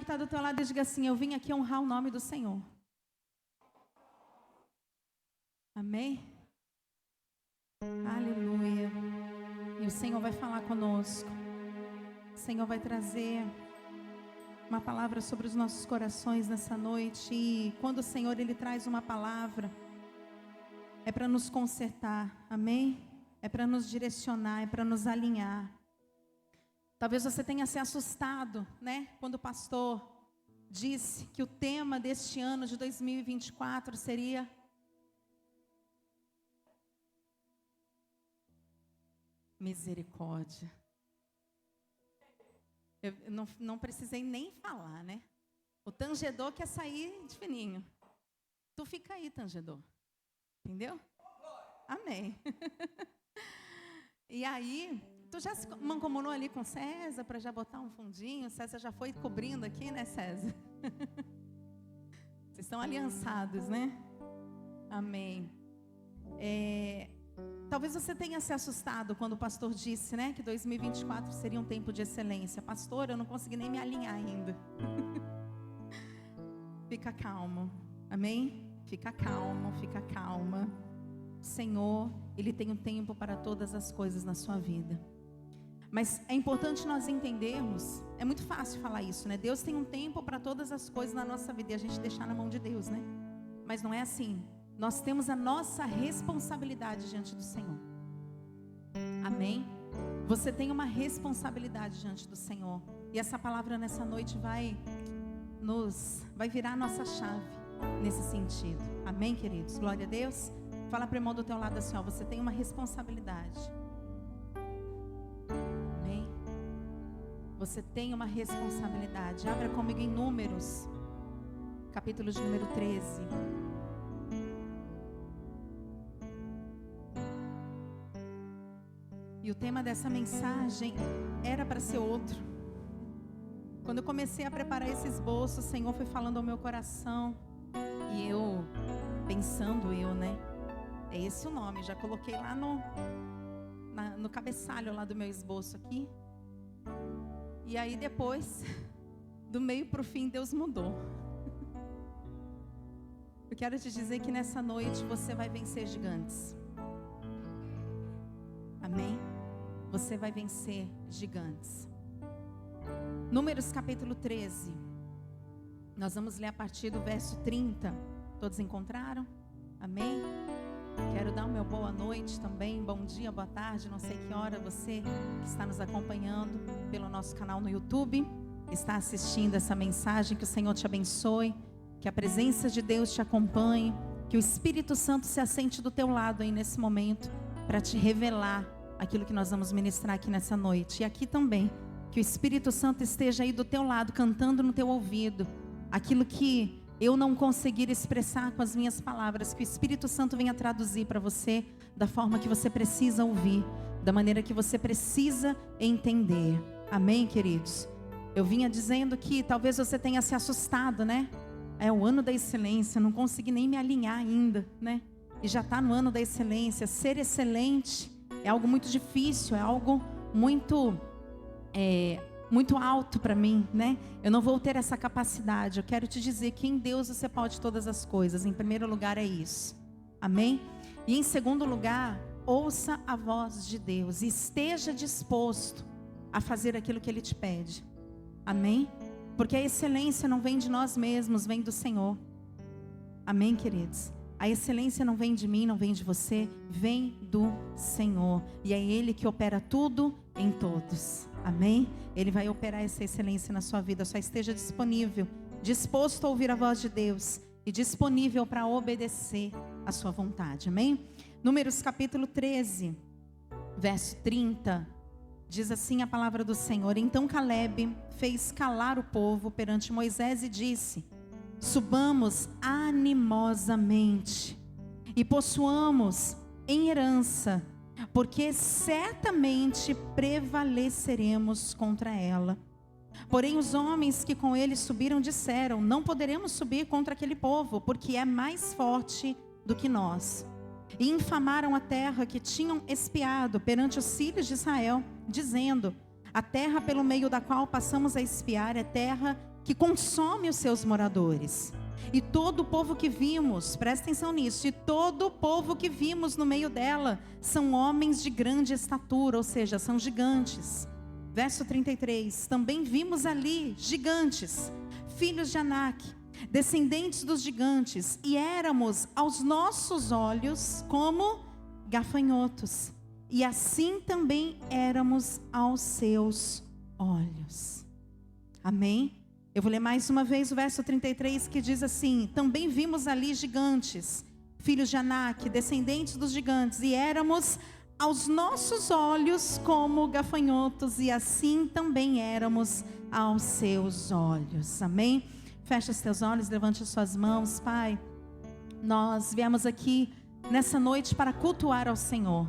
está do teu lado e diga assim: eu vim aqui honrar o nome do Senhor. Amém? Aleluia. E o Senhor vai falar conosco. O Senhor vai trazer uma palavra sobre os nossos corações nessa noite. E quando o Senhor Ele traz uma palavra, é para nos consertar, amém? É para nos direcionar, é para nos alinhar. Talvez você tenha se assustado, né? Quando o pastor disse que o tema deste ano de 2024 seria misericórdia. Eu não precisei nem falar, né? O tangedor quer sair de fininho. Tu fica aí, tangedor. Entendeu? Amém. E aí, tu já se mancomunou ali com César para já botar um fundinho? César já foi cobrindo aqui, né, César? Vocês estão aliançados, né? Amém. Talvez você tenha se assustado quando o pastor disse, né, que 2024 seria um tempo de excelência. Pastor, eu não consegui nem me alinhar ainda. Fica calmo, amém? Fica calmo, fica calma. O Senhor, Ele tem um tempo para todas as coisas na sua vida. Mas é importante nós entendermos, é muito fácil falar isso, né? Deus tem um tempo para todas as coisas na nossa vida e a gente deixar na mão de Deus, né? Mas não é assim. Nós temos a nossa responsabilidade diante do Senhor. Amém? Você tem uma responsabilidade diante do Senhor. E essa palavra nessa noite vai virar a nossa chave nesse sentido. Amém, queridos? Glória a Deus. Fala para o irmão do teu lado assim, ó, você tem uma responsabilidade. Amém? Você tem uma responsabilidade. Abra comigo em Números, capítulo de número 13. E o tema dessa mensagem era para ser outro. Quando eu comecei a preparar esse esboço, o Senhor foi falando ao meu coração. E eu, né? É esse o nome, já coloquei lá no cabeçalho lá do meu esboço aqui. E aí depois, do meio para o fim, Deus mudou. Eu quero te dizer que nessa noite você vai vencer gigantes. Amém? Você vai vencer gigantes. Números capítulo 13. Nós vamos ler a partir do verso 30. Todos encontraram? Amém? Quero dar o meu boa noite também, bom dia, boa tarde, não sei que hora você que está nos acompanhando pelo nosso canal no YouTube, está assistindo essa mensagem, que o Senhor te abençoe, que a presença de Deus te acompanhe, que o Espírito Santo se assente do teu lado aí nesse momento, para te revelar aquilo que nós vamos ministrar aqui nessa noite. E aqui também, que o Espírito Santo esteja aí do teu lado, cantando no teu ouvido, aquilo que eu não conseguir expressar com as minhas palavras, que o Espírito Santo venha traduzir para você da forma que você precisa ouvir, da maneira que você precisa entender. Amém, queridos? Eu vinha dizendo que talvez você tenha se assustado, né? É o ano da excelência, não consegui nem me alinhar ainda, né? E já está no ano da excelência. Ser excelente é algo muito difícil, é algo muito alto para mim, né? Eu não vou ter essa capacidade. Eu quero te dizer que em Deus você pode todas as coisas. Em primeiro lugar é isso. Amém? E em segundo lugar, ouça a voz de Deus e esteja disposto a fazer aquilo que Ele te pede. Amém? Porque a excelência não vem de nós mesmos, vem do Senhor. Amém, queridos? A excelência não vem de mim, não vem de você, vem do Senhor. E é Ele que opera tudo em todos. Amém? Ele vai operar essa excelência na sua vida. Só esteja disponível, disposto a ouvir a voz de Deus e disponível para obedecer a sua vontade. Amém? Números capítulo 13, verso 30. Diz assim a palavra do Senhor: então Caleb fez calar o povo perante Moisés e disse: subamos animosamente e possuamos em herança, porque certamente prevaleceremos contra ela. Porém os homens que com ele subiram disseram: não poderemos subir contra aquele povo, porque é mais forte do que nós. E infamaram a terra que tinham espiado perante os filhos de Israel, dizendo: a terra pelo meio da qual passamos a espiar é terra que consome os seus moradores. E todo o povo que vimos, presta atenção nisso, e todo o povo que vimos no meio dela são homens de grande estatura, ou seja, são gigantes. Verso 33, também vimos ali gigantes, filhos de Anak, descendentes dos gigantes, e éramos aos nossos olhos como gafanhotos, e assim também éramos aos seus olhos. Amém? Eu vou ler mais uma vez o verso 33, que diz assim: também vimos ali gigantes, filhos de Anak, descendentes dos gigantes, e éramos aos nossos olhos como gafanhotos, e assim também éramos aos seus olhos. Amém? Fecha os teus olhos, levante as suas mãos. Pai, nós viemos aqui nessa noite para cultuar ao Senhor.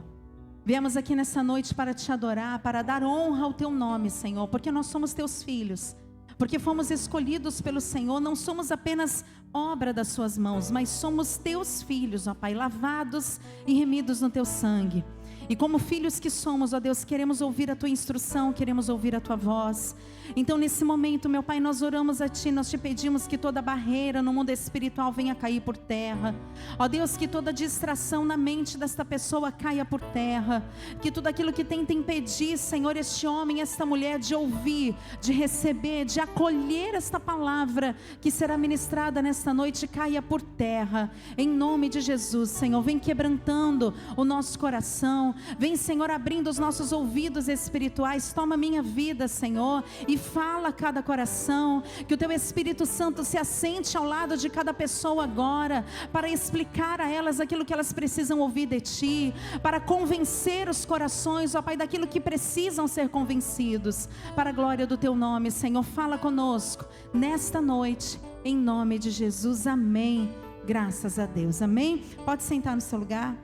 Viemos aqui nessa noite para te adorar, para dar honra ao teu nome, Senhor, porque nós somos teus filhos. Porque fomos escolhidos pelo Senhor, não somos apenas obra das suas mãos, mas somos teus filhos, ó Pai, lavados e remidos no teu sangue. E como filhos que somos, ó Deus, queremos ouvir a tua instrução, queremos ouvir a tua voz. Então nesse momento, meu Pai, nós oramos a Ti, nós te pedimos que toda barreira no mundo espiritual venha cair por terra. Ó Deus, que toda distração na mente desta pessoa caia por terra. Que tudo aquilo que tenta impedir, Senhor, este homem, esta mulher de ouvir, de receber, de acolher esta palavra que será ministrada nesta noite, caia por terra. Em nome de Jesus, Senhor, vem quebrantando o nosso coração. Vem, Senhor, abrindo os nossos ouvidos espirituais. Toma minha vida, Senhor, e fala a cada coração. Que o teu Espírito Santo se assente ao lado de cada pessoa agora, para explicar a elas aquilo que elas precisam ouvir de ti, para convencer os corações, ó Pai, daquilo que precisam ser convencidos, para a glória do teu nome, Senhor. Fala conosco nesta noite, em nome de Jesus, amém. Graças a Deus, amém. Pode sentar no seu lugar,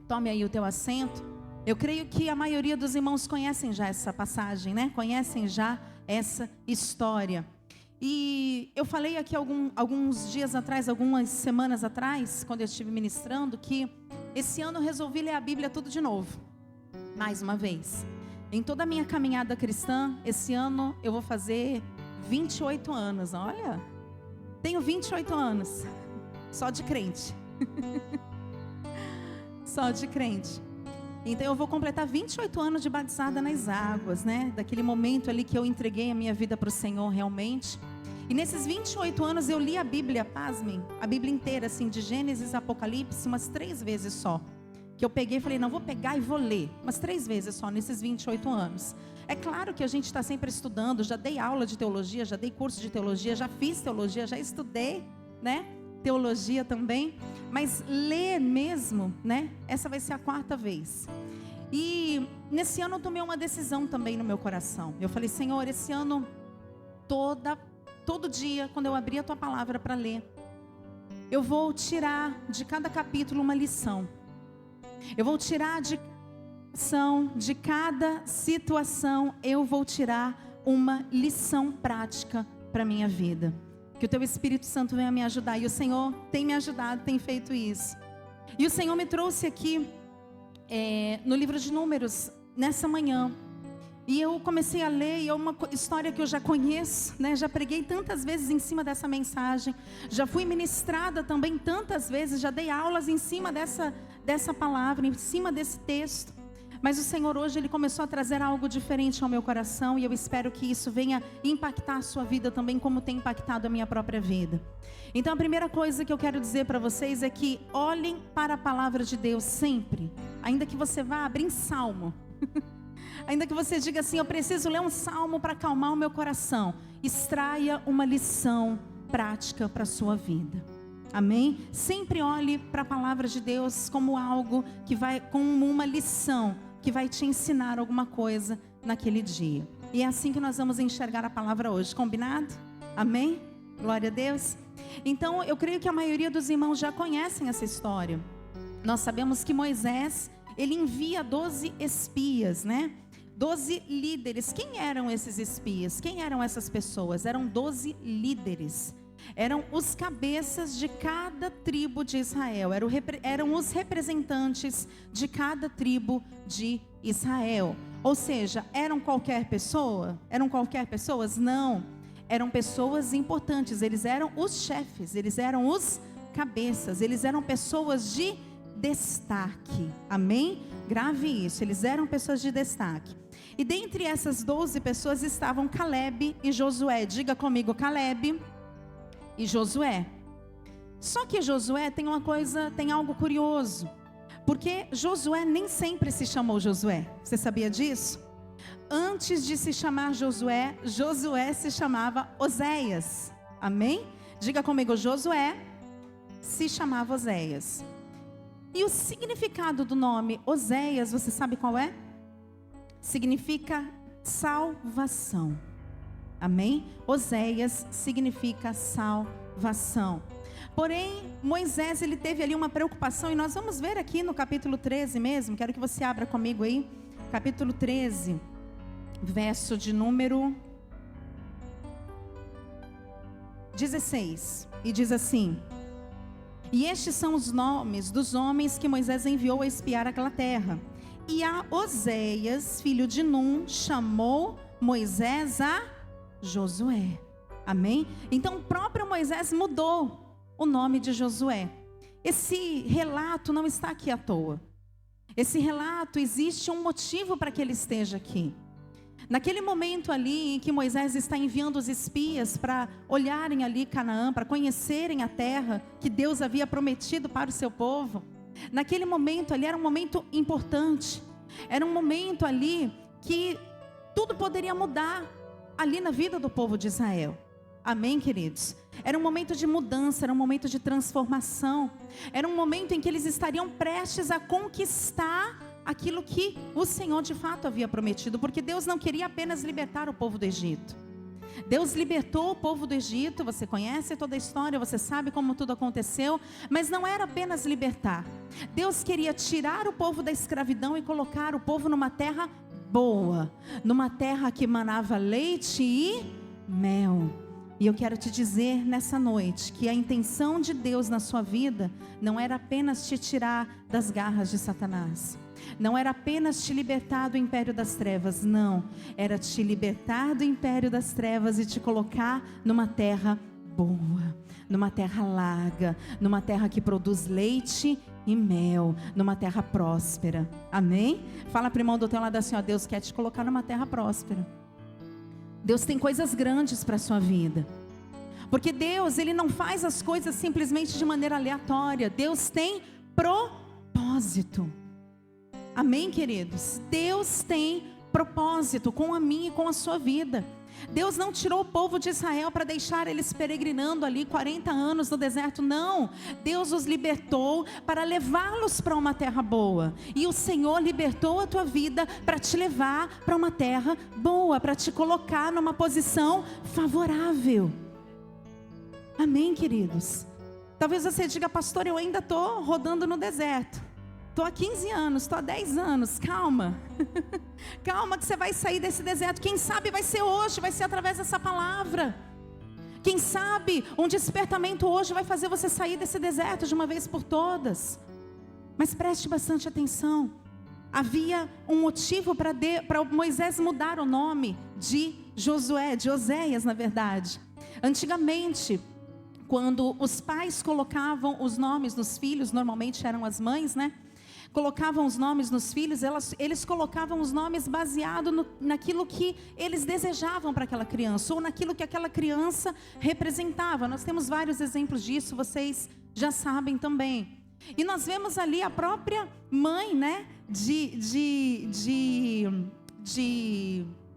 tome aí o teu assento. Eu creio que a maioria dos irmãos conhecem já essa passagem, né? Conhecem já essa história. E eu falei aqui alguns dias atrás, algumas semanas atrás, quando eu estive ministrando, que esse ano eu resolvi ler a Bíblia tudo de novo, mais uma vez. Em toda a minha caminhada cristã, esse ano eu vou fazer 28 anos, olha, tenho 28 anos, só de crente, só de crente. Então eu vou completar 28 anos de batizada nas águas, né? Daquele momento ali que eu entreguei a minha vida para o Senhor realmente. E nesses 28 anos eu li a Bíblia, pasmem, a Bíblia inteira, assim, de Gênesis a Apocalipse, umas 3 vezes só. Que eu peguei e falei, não, vou pegar e vou ler, umas 3 vezes só nesses 28 anos. É claro que a gente está sempre estudando, já dei aula de teologia, já dei curso de teologia, já fiz teologia, já estudei, né? Teologia também, mas ler mesmo, né? Essa vai ser a 4ª vez. E nesse ano eu tomei uma decisão também no meu coração. Eu falei, Senhor, esse ano todo dia, quando eu abrir a tua palavra para ler, eu vou tirar de cada capítulo uma lição. Eu vou tirar de cada situação, eu vou tirar uma lição prática para a minha vida. Que o teu Espírito Santo venha me ajudar. E o Senhor tem me ajudado, tem feito isso. E o Senhor me trouxe aqui no livro de Números, nessa manhã. E eu comecei a ler, e é uma história que eu já conheço, né? Já preguei tantas vezes em cima dessa mensagem. Já fui ministrada também tantas vezes, já dei aulas em cima dessa palavra, em cima desse texto. Mas o Senhor hoje, Ele começou a trazer algo diferente ao meu coração, e eu espero que isso venha impactar a sua vida também, como tem impactado a minha própria vida. Então a primeira coisa que eu quero dizer para vocês é que olhem para a palavra de Deus sempre. Ainda que você vá abrir em Salmo, ainda que você diga assim, eu preciso ler um Salmo para acalmar o meu coração, extraia uma lição prática para a sua vida. Amém? Sempre olhe para a palavra de Deus como algo que vai, como uma lição que vai te ensinar alguma coisa naquele dia. E é assim que nós vamos enxergar a palavra hoje, combinado? Amém? Glória a Deus. Então eu creio que a maioria dos irmãos já conhecem essa história. Nós sabemos que Moisés, ele envia 12 espias, né? 12 líderes. Quem eram esses espias? Quem eram essas pessoas? Eram 12 líderes. Eram os cabeças de cada tribo de Israel, eram os representantes de cada tribo de Israel. Ou seja, eram qualquer pessoa? Eram qualquer pessoas? Não. eram pessoas importantes, eles eram os chefes, eles eram os cabeças, eles eram pessoas de destaque, amém? Grave isso, eles eram pessoas de destaque. E dentre essas 12 pessoas estavam Caleb e Josué. Diga comigo, Caleb e Josué. Só que Josué tem algo curioso, porque Josué nem sempre se chamou Josué. Você sabia disso? Antes de se chamar Josué, Josué se chamava Oséias. Amém? Diga comigo, Josué se chamava Oséias. E o significado do nome Oséias, você sabe qual é? Significa salvação. Amém? Oséias significa salvação. Porém, Moisés, ele teve ali uma preocupação, e nós vamos ver aqui no capítulo 13 mesmo, quero que você abra comigo aí, capítulo 13, verso de número 16, e diz assim: e estes são os nomes dos homens que Moisés enviou a espiar aquela terra. E a Oséias, filho de Num, chamou Moisés a Josué. Amém? Então o próprio Moisés mudou o nome de Josué. Esse relato não está aqui à toa. Esse relato, existe um motivo para que ele esteja aqui. Naquele momento ali em que Moisés está enviando os espias para olharem ali Canaã, para conhecerem a terra que Deus havia prometido para o seu povo. Naquele momento ali era um momento importante. Era um momento ali que tudo poderia mudar ali na vida do povo de Israel. Amém, queridos? Era um momento de mudança, era um momento de transformação. Era um momento em que eles estariam prestes a conquistar aquilo que o Senhor de fato havia prometido, porque Deus não queria apenas libertar o povo do Egito. Deus libertou o povo do Egito, você conhece toda a história, você sabe como tudo aconteceu, mas não era apenas libertar. Deus queria tirar o povo da escravidão e colocar o povo numa terra boa, numa terra que manava leite e mel. E eu quero te dizer nessa noite que a intenção de Deus na sua vida não era apenas te tirar das garras de Satanás. Não era apenas te libertar do império das trevas, não. Era te libertar do império das trevas e te colocar numa terra boa, numa terra larga, numa terra que produz leite e mel, numa terra próspera. Amém? Fala para o irmão do teu lado assim, ó, Deus quer te colocar numa terra próspera. Deus tem coisas grandes para a sua vida. Porque Deus, Ele não faz as coisas simplesmente de maneira aleatória. Deus tem propósito. Amém, queridos? Deus tem propósito com a minha e com a sua vida. Deus não tirou o povo de Israel para deixar eles peregrinando ali 40 anos no deserto, não. Deus os libertou para levá-los para uma terra boa. E o Senhor libertou a tua vida para te levar para uma terra boa, para te colocar numa posição favorável. Amém, queridos? Talvez você diga, pastor, eu ainda estou rodando no deserto. Estou há 15 anos, estou há 10 anos, calma. Calma que você vai sair desse deserto. Quem sabe vai ser hoje, vai ser através dessa palavra. Quem sabe um despertamento hoje vai fazer você sair desse deserto de uma vez por todas. Mas preste bastante atenção. Havia um motivo para Moisés mudar o nome de Josué, de Oséias na verdade. Antigamente, quando os pais colocavam os nomes nos filhos, normalmente eram as mães, né? Colocavam os nomes nos filhos, eles colocavam os nomes baseado naquilo que eles desejavam para aquela criança, ou naquilo que aquela criança representava. Nós temos vários exemplos disso, vocês já sabem também. E nós vemos ali a própria mãe, né,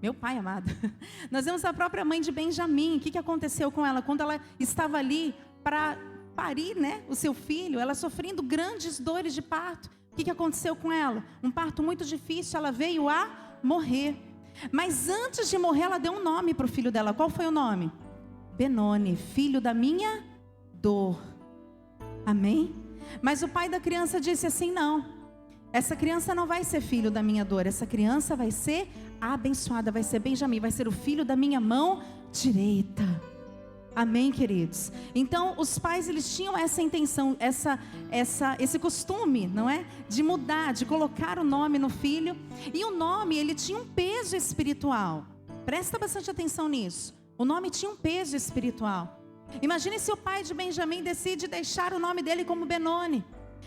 meu pai amado. Nós vemos a própria mãe de Benjamim. O que aconteceu com ela? Quando ela estava ali para parir, né, o seu filho, ela sofrendo grandes dores de parto. O que aconteceu com ela? Um parto muito difícil, ela veio a morrer. Mas antes de morrer, ela deu um nome para o filho dela. Qual foi o nome? Benoni, filho da minha dor. Amém? Mas o pai da criança disse assim, não. Essa criança não vai ser filho da minha dor. Essa criança vai ser abençoada, vai ser Benjamim, vai ser o filho da minha mão direita. Amém, queridos? Então, os pais, eles tinham essa intenção, esse costume, não é? De mudar, de colocar o nome no filho. E o nome, ele tinha um peso espiritual. Presta bastante atenção nisso. O nome tinha um peso espiritual. Imagine se o pai de Benjamim decide deixar o nome dele como Benoni.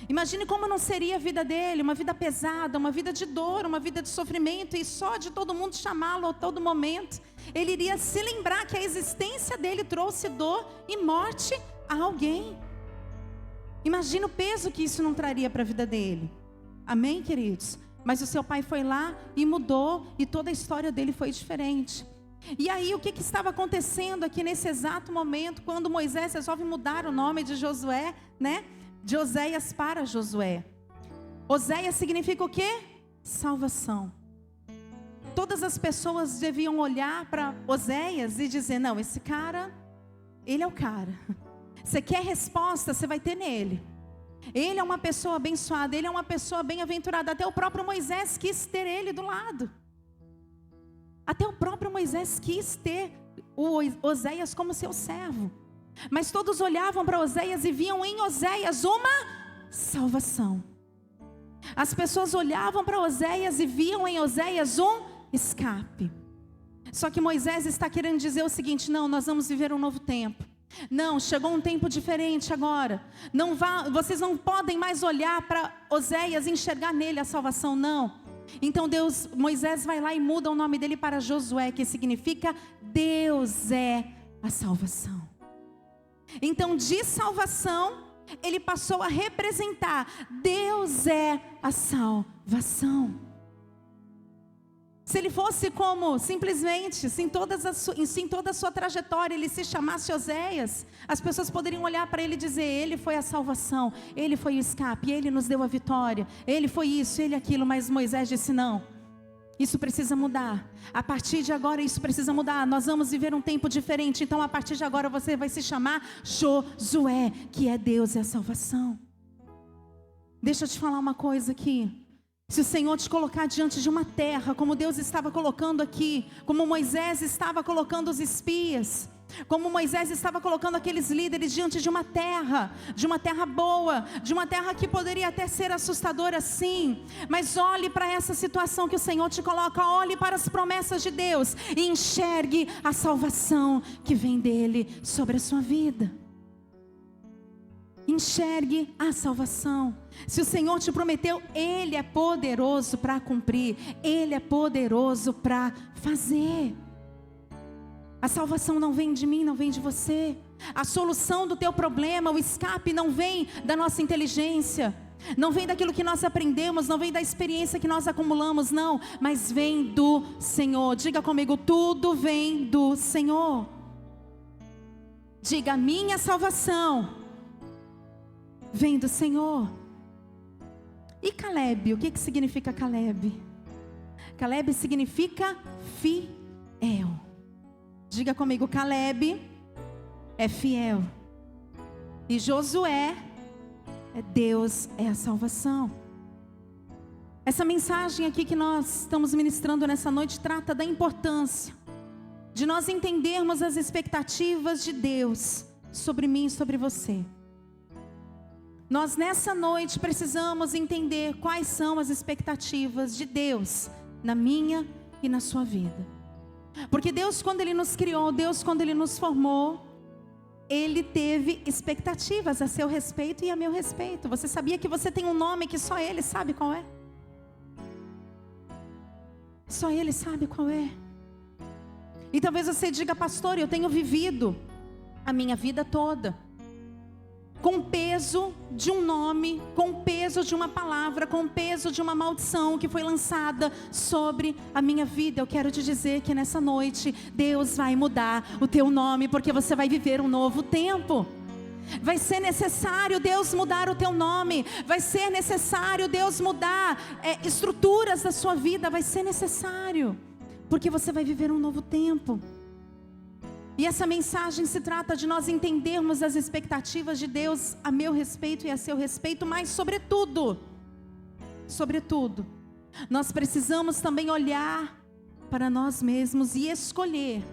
Imagine como não seria a vida dele, uma vida pesada, uma vida de dor, uma vida de sofrimento, e só de todo mundo chamá-lo a todo momento, ele iria se lembrar que a existência dele trouxe dor e morte a alguém. Imagine o peso que isso não traria para a vida dele. Amém, queridos? Mas o seu pai foi lá e mudou, e toda a história dele foi diferente. E aí o que estava acontecendo aqui nesse exato momento, quando Moisés resolve mudar o nome de Josué, né? De Oséias para Josué. Oséias significa o quê? Salvação. Todas as pessoas deviam olhar para Oséias e dizer, não, esse cara, ele é o cara. Você quer resposta, você vai ter nele. Ele é uma pessoa abençoada, ele é uma pessoa bem-aventurada. Até o próprio Moisés quis ter ele do lado. Até o próprio Moisés quis ter o Oséias como seu servo. Mas todos olhavam para Oséias e viam em Oséias uma salvação. As pessoas olhavam para Oséias e viam em Oséias um escape. Só que Moisés está querendo dizer o seguinte: não, nós vamos viver um novo tempo. Não, chegou um tempo diferente agora. Vocês não podem mais olhar para Oséias e enxergar nele a salvação, não. Então Moisés vai lá e muda o nome dele para Josué, que significa Deus é a salvação. Então de salvação, ele passou a representar Deus é a salvação. Se ele fosse como, simplesmente, se em toda a sua trajetória ele se chamasse Oséias, as pessoas poderiam olhar para ele e dizer, ele foi a salvação, ele foi o escape, ele nos deu a vitória, ele foi isso, ele aquilo. Mas Moisés disse, não, isso precisa mudar. A partir de agora isso precisa mudar, nós vamos viver um tempo diferente. Então a partir de agora você vai se chamar Josué, que é Deus e a salvação. Deixa eu te falar uma coisa aqui. Se o Senhor te colocar diante de uma terra, como Deus estava colocando aqui, como Moisés estava colocando os espias, como Moisés estava colocando aqueles líderes diante de uma terra boa, de uma terra que poderia até ser assustadora, sim, mas olhe para essa situação que o Senhor te coloca, olhe para as promessas de Deus e enxergue a salvação que vem dele sobre a sua vida. Enxergue a salvação. Se o Senhor te prometeu, Ele é poderoso para cumprir, Ele é poderoso para fazer. A salvação não vem de mim, não vem de você. A solução do teu problema, o escape não vem da nossa inteligência, não vem daquilo que nós aprendemos, não vem da experiência que nós acumulamos, não, mas vem do Senhor. Diga comigo, tudo vem do Senhor. Diga, minha salvação vem do Senhor. E Caleb, o que significa Caleb? Caleb significa fiel. Diga comigo, Caleb é fiel. E Josué é Deus é a salvação. Essa mensagem aqui que nós estamos ministrando nessa noite trata da importância de nós entendermos as expectativas de Deus sobre mim e sobre você. Nós nessa noite precisamos entender quais são as expectativas de Deus na minha e na sua vida. Porque Deus, quando Ele nos criou, Deus, quando Ele nos formou, Ele teve expectativas a seu respeito e a meu respeito. Você sabia que você tem um nome que só Ele sabe qual é? Só Ele sabe qual é. E talvez você diga, pastor, eu tenho vivido a minha vida toda com peso de um nome, com peso de uma palavra, com peso de uma maldição que foi lançada sobre a minha vida. Eu quero te dizer que nessa noite Deus vai mudar o teu nome, porque você vai viver um novo tempo. Vai ser necessário Deus mudar o teu nome, vai ser necessário Deus mudar estruturas da sua vida, vai ser necessário, porque você vai viver um novo tempo. E essa mensagem se trata de nós entendermos as expectativas de Deus a meu respeito e a seu respeito, mas sobretudo, nós precisamos também olhar para nós mesmos e escolher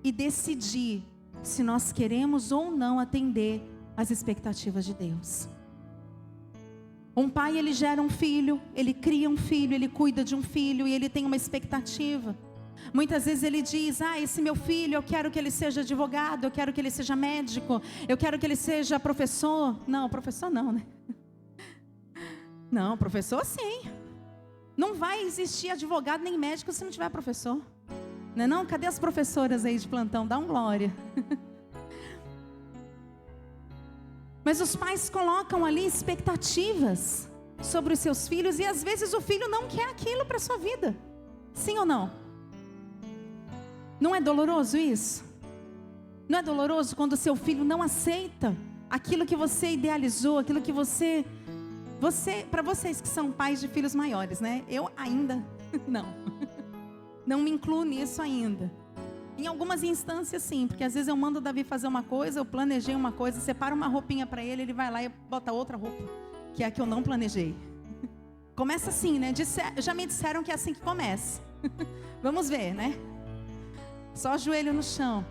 e decidir se nós queremos ou não atender às expectativas de Deus. Um pai, ele gera um filho, ele cria um filho, ele cuida de um filho e ele tem uma expectativa. Muitas vezes ele diz: esse meu filho, eu quero que ele seja advogado, eu quero que ele seja médico, eu quero que ele seja professor. Não, professor não, né? Não, professor sim. Não vai existir advogado nem médico se não tiver professor. Não é não? Cadê as professoras aí de plantão? Dá um glória. Mas os pais colocam ali expectativas sobre os seus filhos, e às vezes o filho não quer aquilo para a sua vida. Sim ou não? Não é doloroso isso? Não é doloroso quando o seu filho não aceita aquilo que você idealizou, aquilo que você para vocês que são pais de filhos maiores, né? Eu ainda não me incluo nisso ainda. Em algumas instâncias sim, porque às vezes eu mando o Davi fazer uma coisa, eu planejei uma coisa, separo uma roupinha para ele, ele vai lá e bota outra roupa, que é a que eu não planejei. Começa assim, né? Já me disseram que é assim que começa. Vamos ver, né? Só joelho no chão.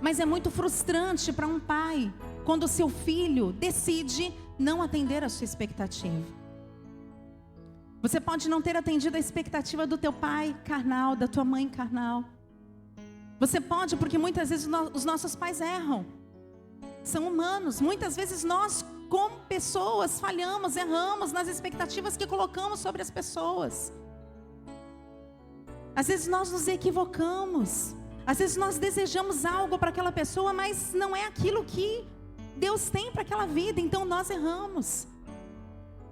Mas é muito frustrante para um pai quando o seu filho decide não atender a sua expectativa. Você pode não ter atendido a expectativa do teu pai carnal, da tua mãe carnal. Você pode, porque muitas vezes os nossos pais erram. São humanos. Muitas vezes nós, como pessoas, falhamos, erramos nas expectativas que colocamos sobre as pessoas. Às vezes nós nos equivocamos. Às vezes nós desejamos algo para aquela pessoa, mas não é aquilo que Deus tem para aquela vida, então nós erramos.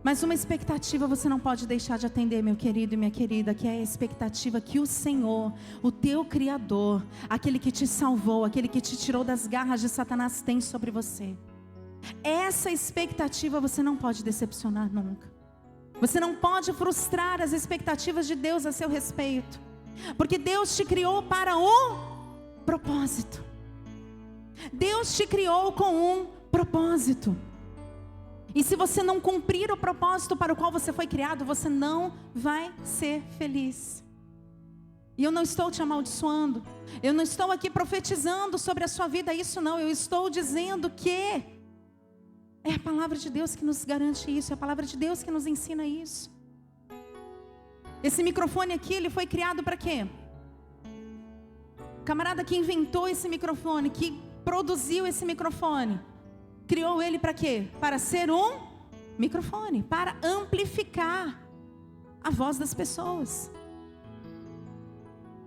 Mas uma expectativa você não pode deixar de atender, meu querido e minha querida, que é a expectativa que o Senhor, o teu Criador, aquele que te salvou, aquele que te tirou das garras de Satanás, tem sobre você. Essa expectativa você não pode decepcionar nunca. Você não pode frustrar as expectativas de Deus a seu respeito, porque Deus te criou para um propósito. Deus te criou com um propósito. E se você não cumprir o propósito para o qual você foi criado, você não vai ser feliz. E eu não estou te amaldiçoando, eu não estou aqui profetizando sobre a sua vida, isso não. Eu estou dizendo que é a palavra de Deus que nos garante isso, é a palavra de Deus que nos ensina isso. Esse microfone aqui, ele foi criado para quê? O camarada que inventou esse microfone, que produziu esse microfone, criou ele para quê? Para ser um microfone, para amplificar a voz das pessoas.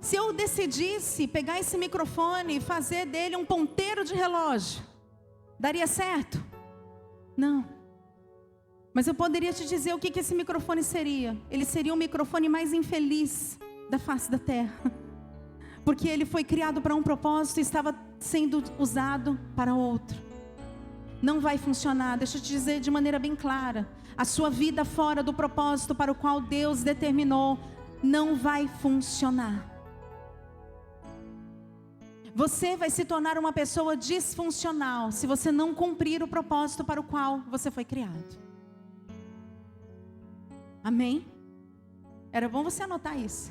Se eu decidisse pegar esse microfone e fazer dele um ponteiro de relógio, daria certo? Não. Mas eu poderia te dizer o que esse microfone seria. Ele seria o microfone mais infeliz da face da terra, porque ele foi criado para um propósito e estava sendo usado para outro. Não vai funcionar. Deixa eu te dizer de maneira bem clara: a sua vida fora do propósito para o qual Deus determinou não vai funcionar. Você vai se tornar uma pessoa disfuncional se você não cumprir o propósito para o qual você foi criado. Amém? Era bom você anotar isso.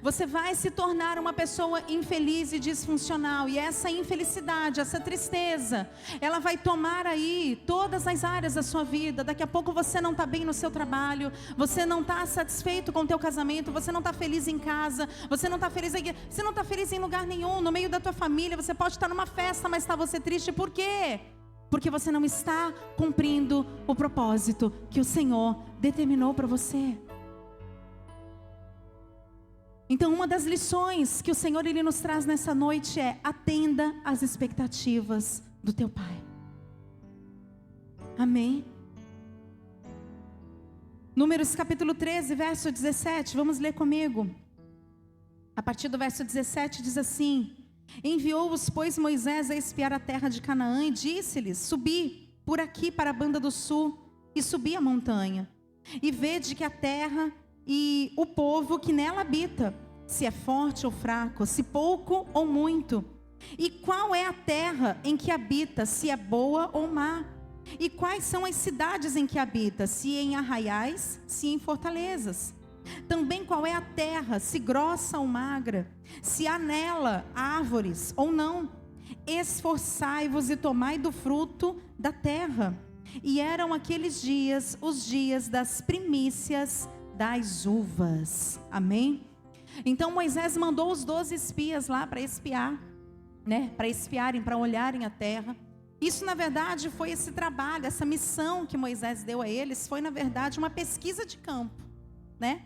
Você vai se tornar uma pessoa infeliz e disfuncional. E essa infelicidade, essa tristeza, ela vai tomar aí todas as áreas da sua vida. Daqui a pouco você não está bem no seu trabalho, você não está satisfeito com o teu casamento, você não está feliz em casa, você não está feliz aqui, você não está feliz em lugar nenhum. No meio da tua família, você pode estar numa festa, mas está você triste. Por quê? Porque você não está cumprindo o propósito que o Senhor determinou para você. Então, uma das lições que o Senhor ele nos traz nessa noite é: atenda às expectativas do teu Pai. Amém? Números capítulo 13, verso 17, vamos ler comigo. A partir do verso 17 diz assim: enviou-os, pois, Moisés a espiar a terra de Canaã e disse-lhes: subi por aqui para a banda do sul e subi a montanha, e vede que a terra e o povo que nela habita, se é forte ou fraco, se pouco ou muito. E qual é a terra em que habita, se é boa ou má? E quais são as cidades em que habita, se em arraiais, se em fortalezas? Também qual é a terra, se grossa ou magra, se há nela árvores ou não? Esforçai-vos e tomai do fruto da terra. E eram aqueles dias, os dias das primícias das uvas. Amém? Então Moisés mandou os 12 espias lá para espiar, né? Para espiarem, para olharem a terra. Isso na verdade foi esse trabalho, essa missão que Moisés deu a eles, foi na verdade uma pesquisa de campo, né?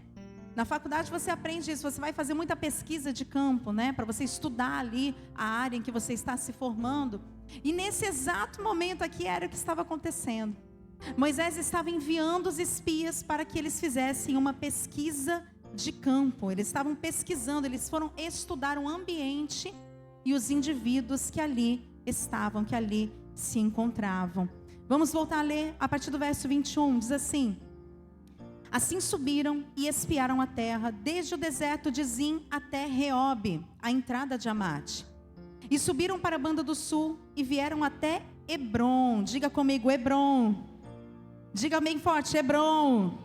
Na faculdade você aprende isso, você vai fazer muita pesquisa de campo, né? Para você estudar ali a área em que você está se formando. E nesse exato momento aqui era o que estava acontecendo. Moisés estava enviando os espias para que eles fizessem uma pesquisa de campo. Eles estavam pesquisando, eles foram estudar o ambiente e os indivíduos que ali estavam, que ali se encontravam. Vamos voltar a ler a partir do verso 21, diz assim: assim subiram e espiaram a terra, desde o deserto de Zim até Reobe, a entrada de Amate. E subiram para a banda do sul e vieram até Hebrom. Diga comigo, Hebrom. Diga bem forte, Hebrom.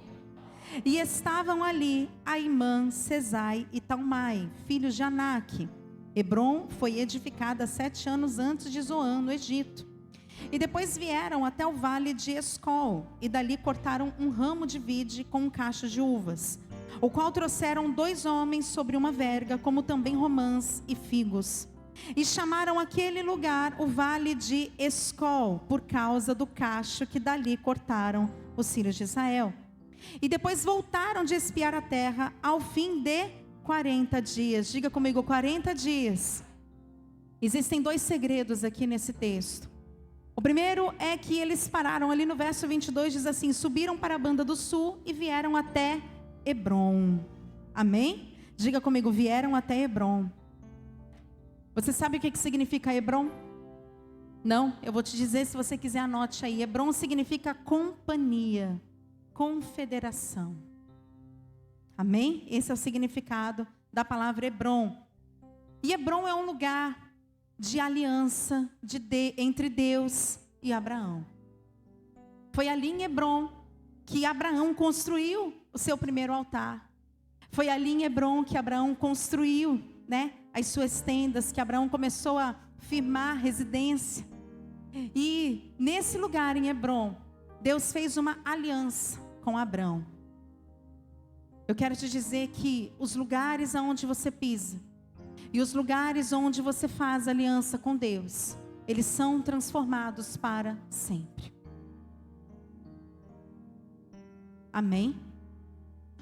E estavam ali Aimã, Sesai e Talmai, filhos de Aнаque. Hebrom foi edificada 7 anos antes de Zoan, no Egito. E depois vieram até o vale de Escol, e dali cortaram um ramo de vide com um cacho de uvas, o qual trouxeram 2 homens sobre uma verga, como também romãs e figos. E chamaram aquele lugar o vale de Escol, por causa do cacho que dali cortaram os filhos de Israel. E depois voltaram de espiar a terra ao fim de 40 dias. Diga comigo, 40 dias. Existem 2 segredos aqui nesse texto. O primeiro é que eles pararam ali no verso 22, diz assim: subiram para a banda do sul e vieram até Hebrom. Amém? Diga comigo, vieram até Hebrom. Você sabe o que significa Hebrom? Não? Eu vou te dizer, se você quiser anote aí. Hebrom significa companhia, confederação. Amém? Esse é o significado da palavra Hebrom. E Hebrom é um lugar de aliança entre Deus e Abraão. Foi ali em Hebrom que Abraão construiu o seu primeiro altar. Foi ali em Hebrom que Abraão construiu, né, as suas tendas, que Abraão começou a firmar residência. E nesse lugar em Hebrom, Deus fez uma aliança com Abraão. Eu quero te dizer que os lugares aonde você pisa e os lugares onde você faz aliança com Deus, eles são transformados para sempre. Amém?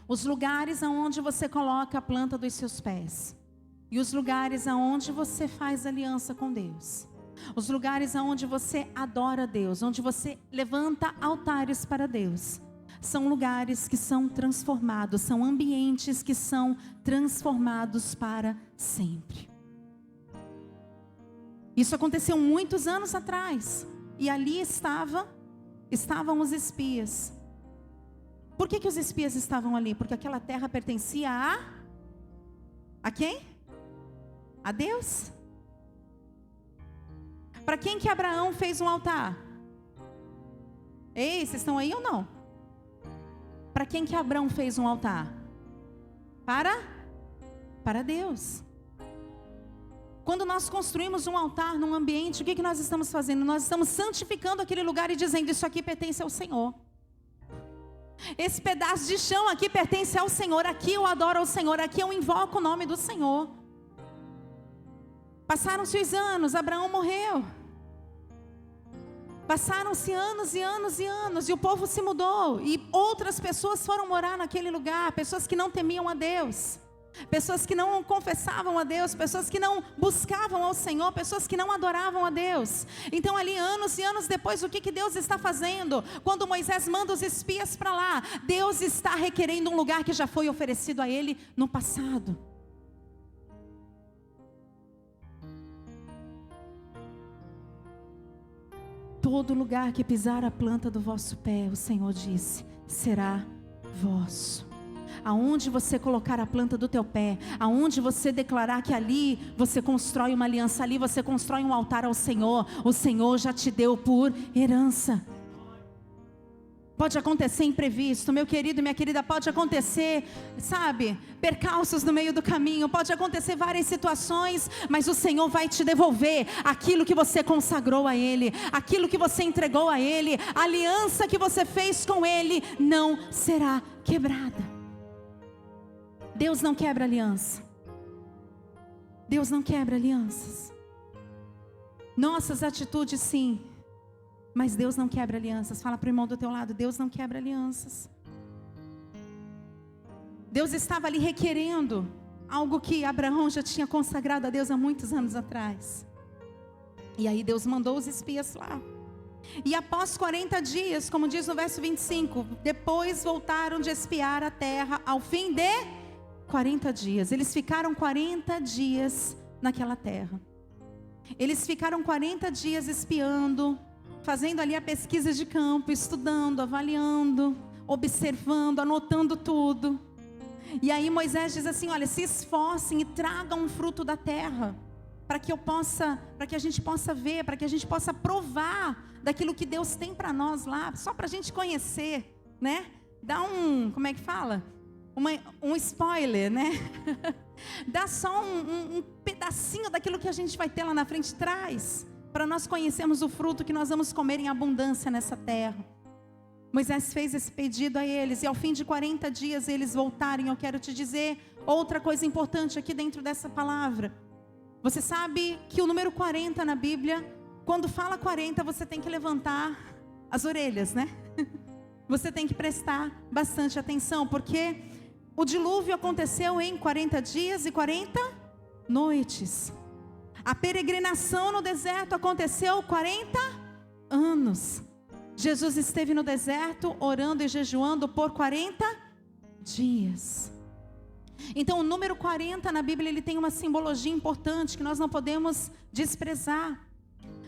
Os lugares aonde você coloca a planta dos seus pés e os lugares aonde você faz aliança com Deus, os lugares aonde você adora a Deus, onde você levanta altares para Deus, são lugares que são transformados, são ambientes que são transformados para sempre. Isso aconteceu muitos anos atrás, e ali estavam os espias. Por que os espias estavam ali? Porque aquela terra pertencia a quem? A Deus. Para quem que Abraão fez um altar? Ei, vocês estão aí ou não? Para quem que Abraão fez um altar? Para Deus. Quando nós construímos um altar num ambiente, o que nós estamos fazendo? Nós estamos santificando aquele lugar e dizendo: isso aqui pertence ao Senhor. Esse pedaço de chão aqui pertence ao Senhor. Aqui eu adoro ao Senhor. Aqui eu invoco o nome do Senhor. Passaram-se os anos, Abraão morreu. Passaram-se anos e anos e anos, e o povo se mudou, e outras pessoas foram morar naquele lugar, pessoas que não temiam a Deus, pessoas que não confessavam a Deus, pessoas que não buscavam ao Senhor, pessoas que não adoravam a Deus. Então ali anos e anos depois, o que Deus está fazendo? Quando Moisés manda os espias para lá, Deus está requerendo um lugar que já foi oferecido a ele no passado. Todo lugar que pisar a planta do vosso pé, o Senhor disse, será vosso. Aonde você colocar a planta do teu pé, aonde você declarar que ali você constrói uma aliança, ali você constrói um altar ao Senhor, o Senhor já te deu por herança. Pode acontecer imprevisto, meu querido e minha querida, pode acontecer, sabe, percalços no meio do caminho, pode acontecer várias situações, mas o Senhor vai te devolver aquilo que você consagrou a Ele, aquilo que você entregou a Ele, a aliança que você fez com Ele não será quebrada. Deus não quebra aliança. Deus não quebra alianças. Nossas atitudes sim, mas Deus não quebra alianças. Fala para o irmão do teu lado, Deus não quebra alianças. Deus estava ali requerendo algo que Abraão já tinha consagrado a Deus há muitos anos atrás. E aí Deus mandou os espias lá. E após 40 dias, como diz no verso 25, depois voltaram de espiar a terra ao fim de 40 dias. Eles ficaram 40 dias naquela terra. Eles ficaram 40 dias espiando, fazendo ali a pesquisa de campo, estudando, avaliando, observando, anotando tudo. E aí Moisés diz assim, olha, se esforcem e tragam um fruto da terra, para que a gente possa ver, para que a gente possa provar daquilo que Deus tem para nós lá, só para a gente conhecer, né? Dá um, como é que fala? Um spoiler, né? Dá só um pedacinho daquilo que a gente vai ter lá na frente, traz, para nós conhecermos o fruto que nós vamos comer em abundância nessa terra. Moisés fez esse pedido a eles, e ao fim de 40 dias eles voltarem. Eu quero te dizer outra coisa importante aqui dentro dessa palavra. Você sabe que o número 40 na Bíblia, quando fala 40, você tem que levantar as orelhas, né? Você tem que prestar bastante atenção, porque o dilúvio aconteceu em 40 dias e 40 noites. A peregrinação no deserto aconteceu 40 anos. Jesus esteve no deserto orando e jejuando por 40 dias. Então o número 40 na Bíblia, ele tem uma simbologia importante que nós não podemos desprezar.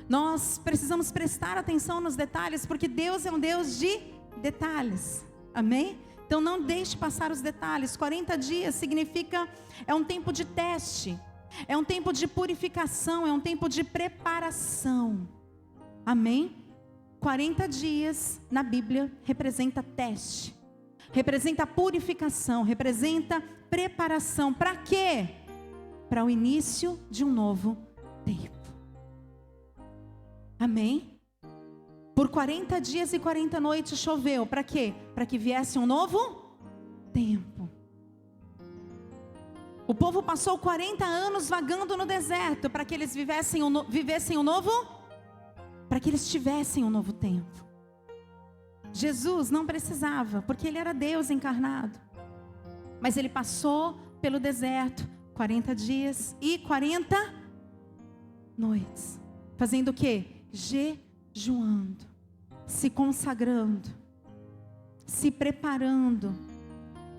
Nós precisamos prestar atenção nos detalhes, porque Deus é um Deus de detalhes. Amém? Então não deixe passar os detalhes. 40 dias significa, é um tempo de teste, é um tempo de purificação, é um tempo de preparação. Amém? 40 dias na Bíblia representa teste, representa purificação, representa preparação. Para quê? Para o início de um novo tempo. Amém? Por 40 dias e 40 noites choveu. Para quê? Para que viesse um novo tempo. O povo passou 40 anos vagando no deserto para que eles vivessem um novo, para que eles tivessem um novo tempo. Jesus não precisava, porque ele era Deus encarnado. Mas ele passou pelo deserto 40 dias e 40 noites. Fazendo o quê? Jejuando, se consagrando, se preparando.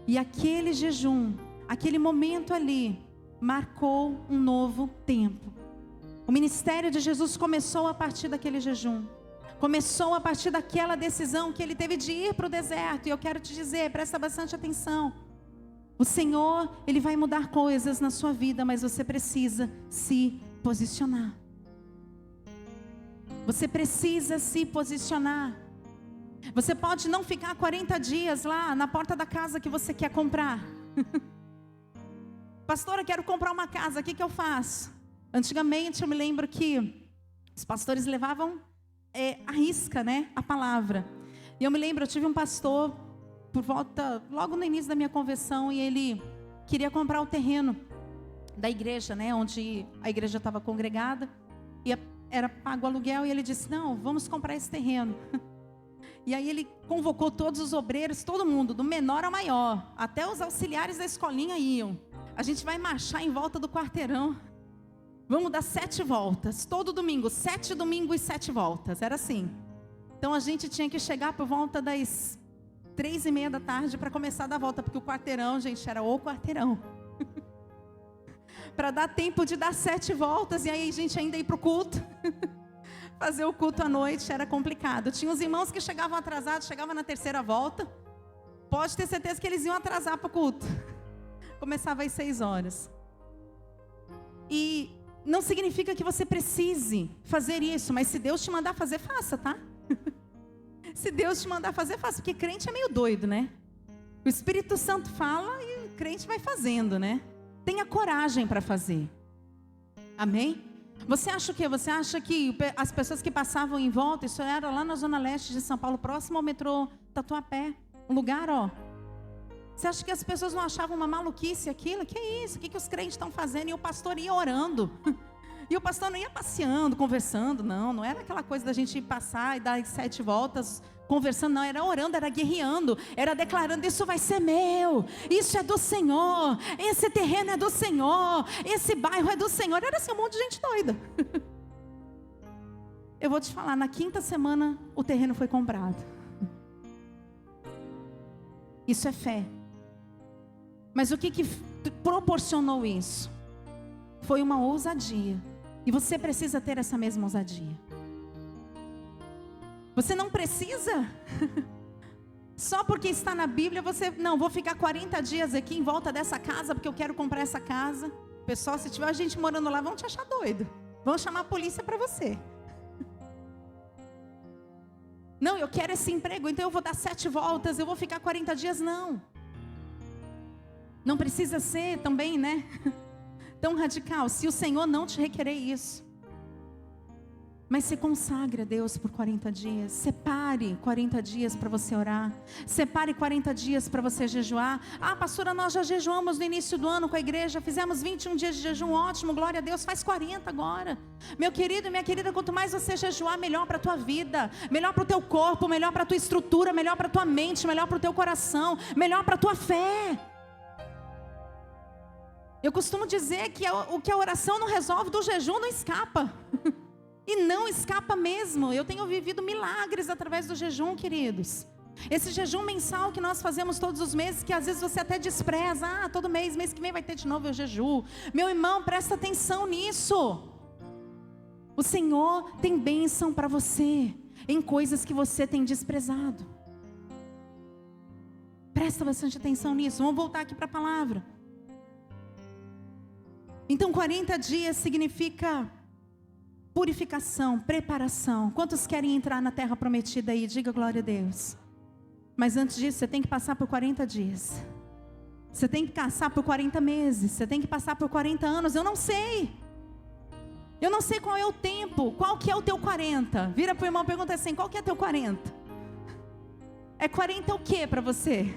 E aquele jejum, aquele momento ali, marcou um novo tempo. O ministério de Jesus começou a partir daquele jejum. Começou a partir daquela decisão que ele teve de ir para o deserto. E eu quero te dizer, presta bastante atenção. O Senhor, ele vai mudar coisas na sua vida, mas você precisa se posicionar. Você precisa se posicionar. Você pode não ficar 40 dias lá na porta da casa que você quer comprar. Pastora, eu quero comprar uma casa, o que eu faço? Antigamente eu me lembro que os pastores levavam à risca, né, a palavra. E eu me lembro, eu tive um pastor por volta, logo no início da minha conversão, e ele queria comprar o terreno da igreja, né, onde a igreja estava congregada, e era pago aluguel, e ele disse, não, vamos comprar esse terreno. E aí ele convocou todos os obreiros, todo mundo, do menor ao maior, até os auxiliares da escolinha iam. A gente vai marchar em volta do quarteirão, vamos dar 7 voltas, todo domingo, 7 domingos e 7 voltas, era assim. Então a gente tinha que chegar por volta das 3:30 da tarde para começar a dar volta, porque o quarteirão, gente, era o quarteirão. Para dar tempo de dar 7 voltas, e aí a gente ainda ir para o culto. Fazer o culto à noite era complicado. Tinha os irmãos que chegavam atrasados, chegavam na 3ª volta. Pode ter certeza que eles iam atrasar para o culto. Começava às 6 horas. E não significa que você precise fazer isso, mas se Deus te mandar fazer, faça, tá? Se Deus te mandar fazer, faça, porque crente é meio doido, né? O Espírito Santo fala e o crente vai fazendo, né? Tenha coragem para fazer. Amém? Você acha o quê? Você acha que as pessoas que passavam em volta, isso era lá na zona leste de São Paulo, próximo ao metrô Tatuapé, um lugar, ó, Você acha que as pessoas não achavam uma maluquice aquilo? Que é isso? O que os crentes estão fazendo? E o pastor ia orando. E o pastor não ia passeando, conversando, não era aquela coisa da gente passar e dar 7 voltas conversando, não, era orando, era guerreando, era declarando: isso vai ser meu, isso é do Senhor, esse terreno é do Senhor, esse bairro é do Senhor. Era assim, um monte de gente doida. Eu vou te falar, na 5ª semana o terreno foi comprado. Isso é fé. Mas o que proporcionou isso? Foi uma ousadia. E você precisa ter essa mesma ousadia. Você não precisa, só porque está na Bíblia, não, vou ficar 40 dias aqui em volta dessa casa, porque eu quero comprar essa casa. Pessoal, se tiver gente morando lá, vão te achar doido. Vão chamar a polícia para você. Não, eu quero esse emprego, então eu vou dar 7 voltas, eu vou ficar 40 dias, não. Não precisa ser também, né? Tão radical, se o Senhor não te requerer isso. Mas se consagre a Deus por 40 dias. Separe 40 dias para você orar. Separe 40 dias para você jejuar. Ah, pastora, nós já jejuamos no início do ano com a igreja. Fizemos 21 dias de jejum, ótimo, glória a Deus. Faz 40 agora. Meu querido e minha querida, quanto mais você jejuar, melhor para a tua vida. Melhor para o teu corpo, melhor para a tua estrutura, melhor para a tua mente, melhor para o teu coração, melhor para a tua fé. Eu costumo dizer que o que a oração não resolve, do jejum não escapa. E não escapa mesmo. Eu tenho vivido milagres através do jejum, queridos. Esse jejum mensal que nós fazemos todos os meses, que às vezes você até despreza. Ah, todo mês que vem vai ter de novo o jejum. Meu irmão, presta atenção nisso. O Senhor tem bênção para você em coisas que você tem desprezado. Presta bastante atenção nisso. Vamos voltar aqui para a palavra. Então 40 dias significa purificação, preparação. Quantos querem entrar na terra prometida aí? Diga glória a Deus. Mas antes disso, você tem que passar por 40 dias. Você tem que passar por 40 meses. Você tem que passar por 40 anos. Eu não sei. Eu não sei qual é o tempo. Qual que é o teu 40? Vira para o irmão e pergunta assim: qual que é teu 40? É 40 o que para você?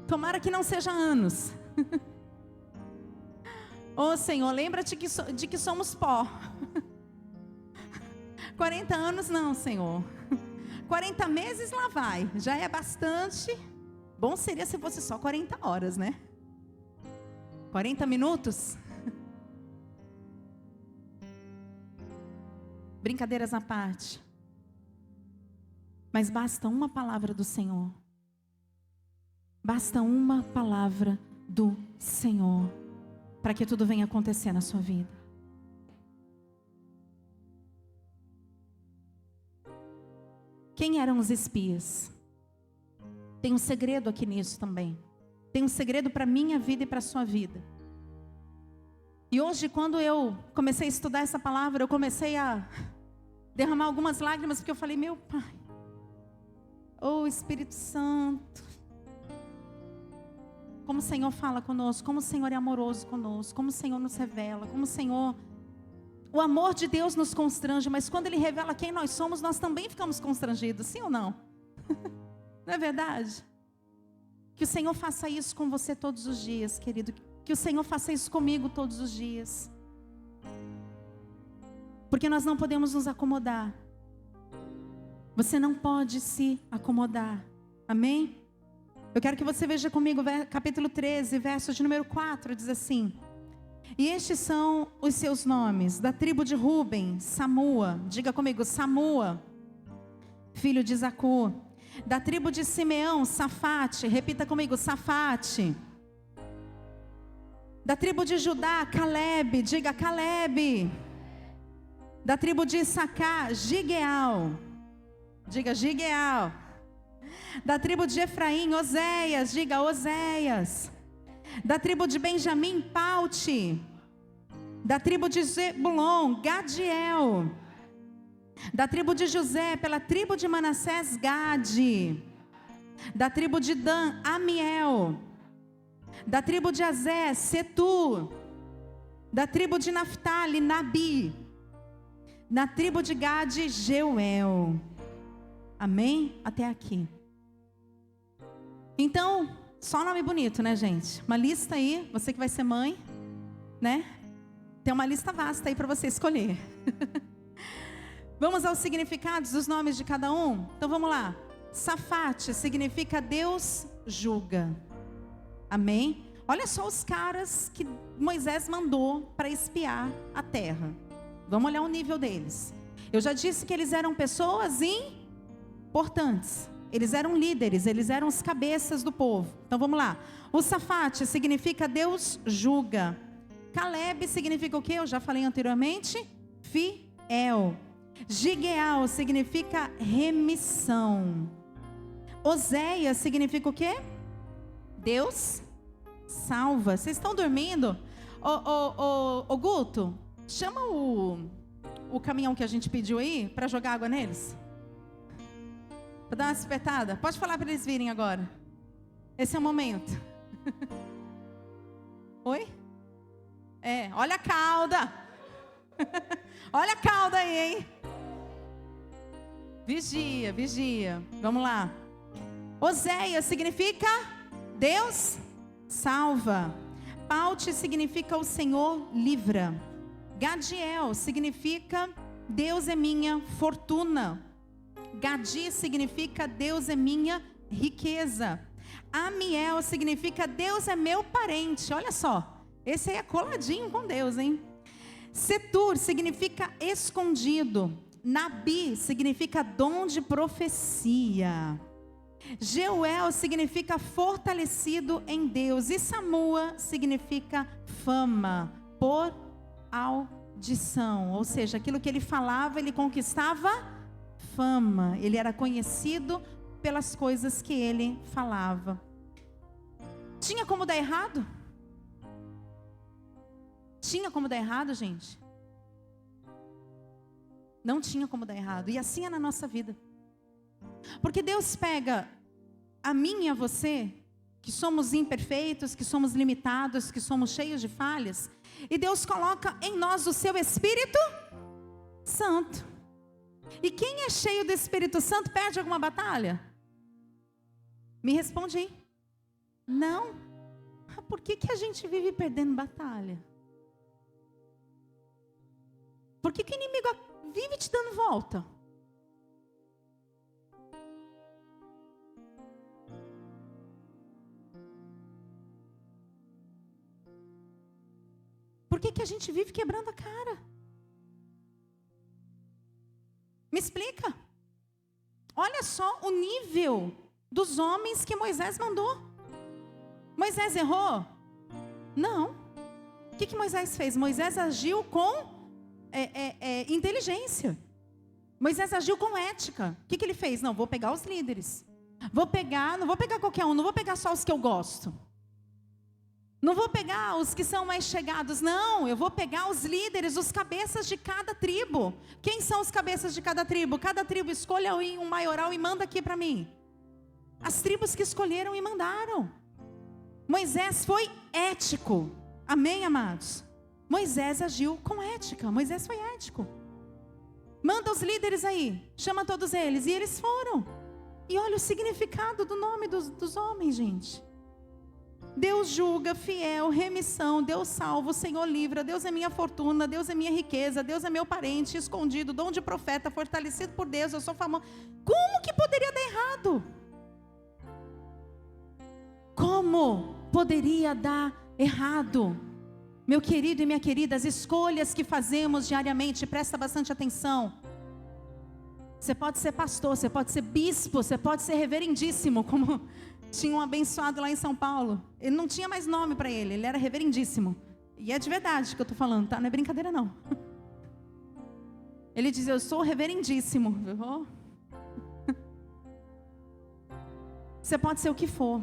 Tomara que não seja anos. Ô Senhor, lembra-te de que somos pó. 40 anos não, Senhor. 40 meses lá vai. Já é bastante. Bom seria se fosse só 40 horas, né? 40 minutos. Brincadeiras à parte. Mas basta uma palavra do Senhor. Basta uma palavra do Senhor para que tudo venha acontecer na sua vida. Quem eram os espias? Tem um segredo aqui nisso também. Tem um segredo para a minha vida e para a sua vida. E hoje, quando eu comecei a estudar essa palavra, eu comecei a derramar algumas lágrimas, porque eu falei: meu Pai, oh Espírito Santo, como o Senhor fala conosco, como o Senhor é amoroso conosco, como o Senhor nos revela, como o Senhor... O amor de Deus nos constrange, mas quando Ele revela quem nós somos, nós também ficamos constrangidos, sim ou não? Não é verdade? Que o Senhor faça isso com você todos os dias, querido. Que o Senhor faça isso comigo todos os dias. Porque nós não podemos nos acomodar. Você não pode se acomodar. Amém? Eu quero que você veja comigo capítulo 13, verso de número 4, diz assim: e estes são os seus nomes: da tribo de Ruben, Samua. Diga comigo, Samua, filho de Zacur. Da tribo de Simeão, Safate. Repita comigo, Safate. Da tribo de Judá, Calebe. Diga, Calebe. Da tribo de Issacar, Gigeal. Diga, Gigeal. Da tribo de Efraim, Oséias. Diga, Oséias. Da tribo de Benjamim, Paute. Da tribo de Zebulon, Gadiel. Da tribo de José, pela tribo de Manassés, Gade. Da tribo de Dan, Amiel. Da tribo de Azé, Setu. Da tribo de Naftali, Nabi. Da tribo de Gade, Jeuel. Amém? Até aqui. Então, Só nome bonito, né, gente? Uma lista aí, você que vai ser mãe, né? Tem uma lista vasta aí para você escolher. Vamos aos significados dos nomes de cada um? Então vamos lá. Safate significa Deus julga. Amém? Olha só os caras que Moisés mandou para espiar a terra. Vamos olhar o nível deles. Eu já disse que eles eram pessoas importantes. Eles eram líderes, eles eram os cabeças do povo. Então vamos lá. O Safate significa Deus julga. Caleb significa o quê? Eu já falei anteriormente. Fiel. Gigeal significa remissão. Oséias significa o quê? Deus salva. Vocês estão dormindo? Ô Guto, chama o caminhão que a gente pediu aí para jogar água neles. Para dar uma espetada. Pode falar para eles virem agora. Esse é o momento. Oi? Olha a cauda. Olha a cauda aí, hein? Vigia, vigia. Vamos lá. Oséias significa Deus salva. Paute significa o Senhor livra. Gadiel significa Deus é minha fortuna. Gadi significa Deus é minha riqueza. Amiel significa Deus é meu parente. Olha só, esse aí é coladinho com Deus, hein? Setur significa escondido. Nabi significa dom de profecia. Jeuel significa fortalecido em Deus. E Samua significa fama por audição. Ou seja, aquilo que ele falava, ele conquistava fama. Ele era conhecido pelas coisas que ele falava. Tinha como dar errado? Tinha como dar errado, gente? Não tinha como dar errado. E assim é na nossa vida. Porque Deus pega a mim e a você, que somos imperfeitos, que somos limitados, que somos cheios de falhas, e Deus coloca em nós o seu Espírito Santo. E quem é cheio do Espírito Santo perde alguma batalha? Me responde aí. Não. Por que a gente vive perdendo batalha? Por que o inimigo vive te dando volta? Por que a gente vive quebrando a cara? Me explica. Olha só o nível dos homens que Moisés mandou. Moisés errou? Não. O que Moisés fez? Moisés agiu com inteligência. Moisés agiu com ética. O que ele fez? Não, vou pegar os líderes. Não vou pegar qualquer um, não vou pegar só os que eu gosto. Não vou pegar os que são mais chegados, não. Eu vou pegar os líderes, os cabeças de cada tribo. Quem são os cabeças de cada tribo? Cada tribo escolha um maioral e manda aqui para mim. As tribos que escolheram e mandaram. Moisés foi ético. Amém, amados? Moisés agiu com ética. Moisés foi ético. Manda os líderes aí. Chama todos eles. E eles foram. E olha o significado do nome dos homens, gente. Deus julga, fiel, remissão, Deus salva, o Senhor livra, Deus é minha fortuna, Deus é minha riqueza, Deus é meu parente, escondido, dom de profeta, fortalecido por Deus, eu sou famoso. Como que poderia dar errado? Como poderia dar errado? Meu querido e minha querida, as escolhas que fazemos diariamente, presta bastante atenção. Você pode ser pastor, você pode ser bispo, você pode ser reverendíssimo, como tinha um abençoado lá em São Paulo. Ele não tinha mais nome para ele era reverendíssimo. E é de verdade que eu estou falando, tá? Não é brincadeira não. Ele dizia, eu sou reverendíssimo. Você pode ser o que for.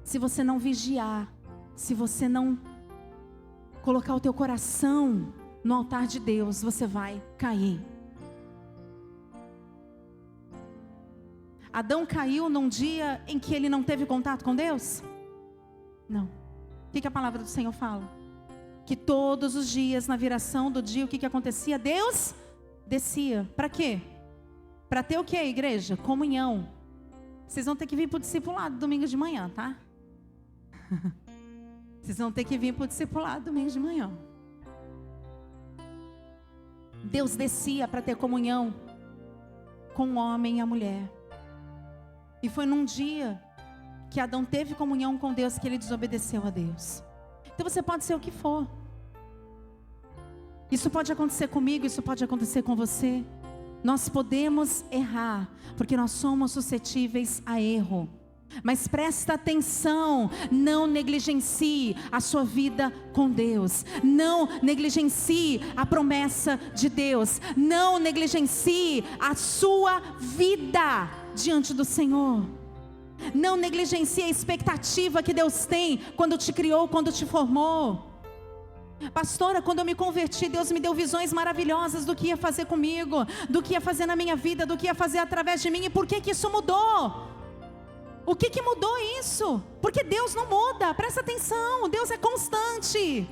Se você não vigiar, se você não colocar o teu coração no altar de Deus, você vai cair. Adão caiu num dia em que ele não teve contato com Deus? Não. O que a palavra do Senhor fala? Que todos os dias, na viração do dia, o que acontecia? Deus descia. Para quê? Para ter o quê, igreja? Comunhão. Vocês vão ter que vir para o discipulado domingo de manhã, tá? Vocês vão ter que vir para o discipulado domingo de manhã. Deus descia para ter comunhão com o homem e a mulher. E foi num dia que Adão teve comunhão com Deus que ele desobedeceu a Deus. Então você pode ser o que for. Isso pode acontecer comigo, isso pode acontecer com você. Nós podemos errar, porque nós somos suscetíveis a erro. Mas presta atenção, não negligencie a sua vida com Deus. Não negligencie a promessa de Deus. Não negligencie a sua vida diante do Senhor. Não negligencie a expectativa que Deus tem quando te criou, quando te formou. Pastora, quando eu me converti, Deus me deu visões maravilhosas do que ia fazer comigo, do que ia fazer na minha vida, do que ia fazer através de mim. E por que que isso mudou? O que que mudou isso? Porque Deus não muda, presta atenção, Deus é constante.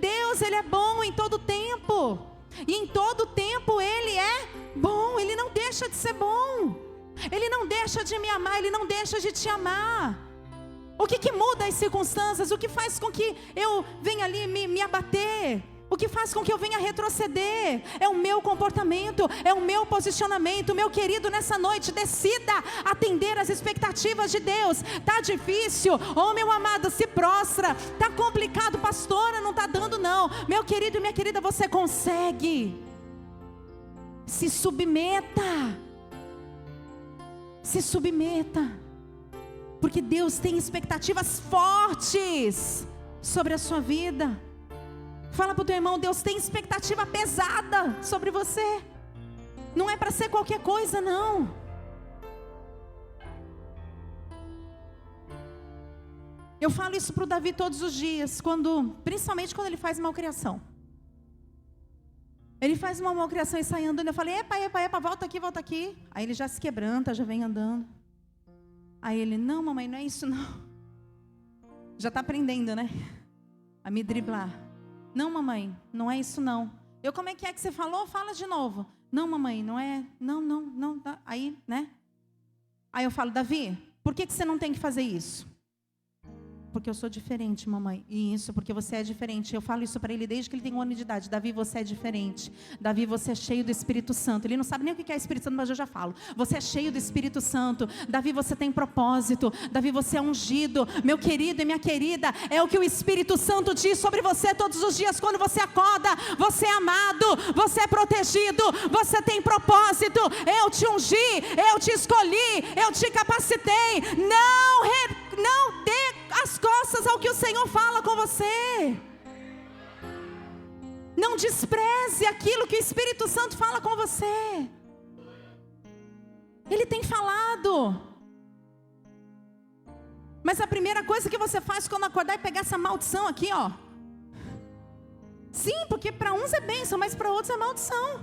Deus, Ele é bom em todo tempo. E em todo tempo Ele é bom, Ele não deixa de ser bom. Ele não deixa de me amar, Ele não deixa de te amar. O que que muda as circunstâncias? O que faz com que eu venha ali me abater? O que faz com que eu venha retroceder? É o meu comportamento, é o meu posicionamento. Meu querido, nessa noite, decida atender às expectativas de Deus. Tá difícil? Oh, meu amado, se prostra. Tá complicado, pastora, não tá dando não. Meu querido e minha querida, você consegue. Se submeta. Se submeta. Porque Deus tem expectativas fortes sobre a sua vida. Fala para o teu irmão, Deus tem expectativa pesada sobre você. Não é para ser qualquer coisa, não. Eu falo isso para o Davi todos os dias, principalmente quando ele faz malcriação. Ele faz uma malcriação e sai andando. Eu falei, epa, volta aqui, volta aqui. Aí ele já se quebranta, já vem andando. Aí ele, não mamãe, não é isso não. Já está aprendendo, né? A me driblar. Não mamãe, não é isso não. Eu, como é que você falou? Fala de novo. Não mamãe, não é, não. Tá. Aí, né? Aí eu falo, Davi, por que você não tem que fazer isso? Porque eu sou diferente, mamãe. E isso, porque você é diferente. Eu falo isso para ele desde que ele tem 1 ano de idade. Davi, você é diferente. Davi, você é cheio do Espírito Santo. Ele não sabe nem o que é Espírito Santo, mas eu já falo. Você é cheio do Espírito Santo. Davi, você tem propósito. Davi, você é ungido. Meu querido e minha querida, é o que o Espírito Santo diz sobre você todos os dias quando você acorda. Você é amado, você é protegido, você tem propósito. Eu te ungi, eu te escolhi, eu te capacitei. Não dê as costas ao que o Senhor fala com você. Não despreze aquilo que o Espírito Santo fala com você. Ele tem falado. Mas a primeira coisa que você faz quando acordar é pegar essa maldição aqui, ó. Sim, porque para uns é bênção, mas para outros é maldição.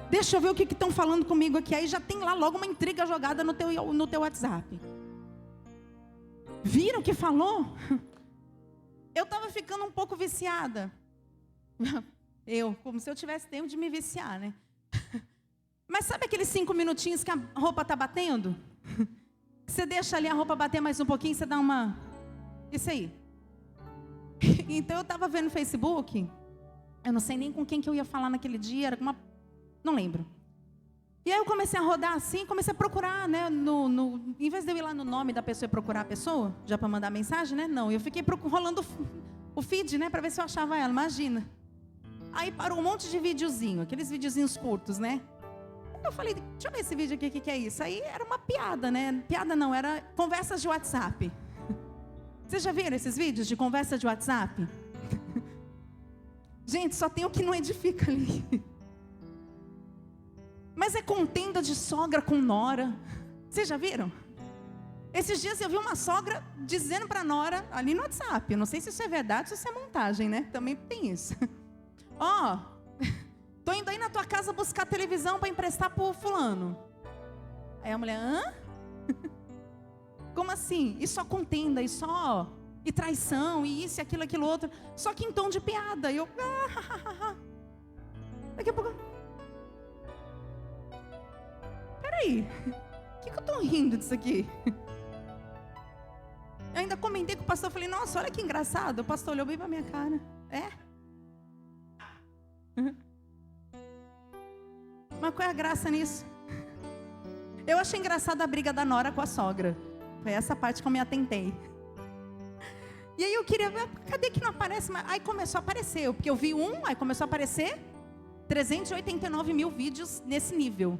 Deixa eu ver o que estão falando comigo aqui. Aí já tem lá logo uma intriga jogada no teu WhatsApp. Viram o que falou? Eu estava ficando um pouco viciada. Como se eu tivesse tempo de me viciar, né? Mas sabe aqueles 5 minutinhos que a roupa está batendo? Você deixa ali a roupa bater mais um pouquinho, você dá uma... Isso aí. Então eu estava vendo no Facebook. Eu não sei nem com quem que eu ia falar naquele dia. Era com uma... Não lembro. E aí eu comecei a rodar assim, comecei a procurar, né, em vez de eu ir lá no nome da pessoa e procurar a pessoa, já para mandar mensagem, né, não, eu fiquei rolando o feed, né, para ver se eu achava ela, imagina. Aí parou um monte de videozinho, aqueles videozinhos curtos, né. Eu falei, deixa eu ver esse vídeo aqui, o que é isso? Aí era uma piada, né, piada não, era conversas de WhatsApp. Vocês já viram esses vídeos de conversa de WhatsApp? Gente, só tem o que não edifica ali. Mas é contenda de sogra com nora. Vocês já viram? Esses dias eu vi uma sogra dizendo para a nora, ali no WhatsApp, eu não sei se isso é verdade ou se isso é montagem, né? Também tem isso. Ó, tô indo aí na tua casa buscar televisão para emprestar pro fulano. Aí a mulher, hã? Como assim? E só contenda, e traição, e isso, e aquilo outro. Só que em tom de piada. E eu, daqui a pouco... Peraí, o que eu estou estavam rindo disso aqui. Eu ainda comentei com o pastor, falei, nossa, olha que engraçado. O pastor olhou bem pra minha cara. É? Mas qual é a graça nisso? Eu achei engraçada a briga da nora com a sogra. Foi essa parte que eu me atentei. E aí eu queria ver, cadê que não aparece? Aí começou a aparecer, porque eu vi aí começou a aparecer 389 mil vídeos nesse nível.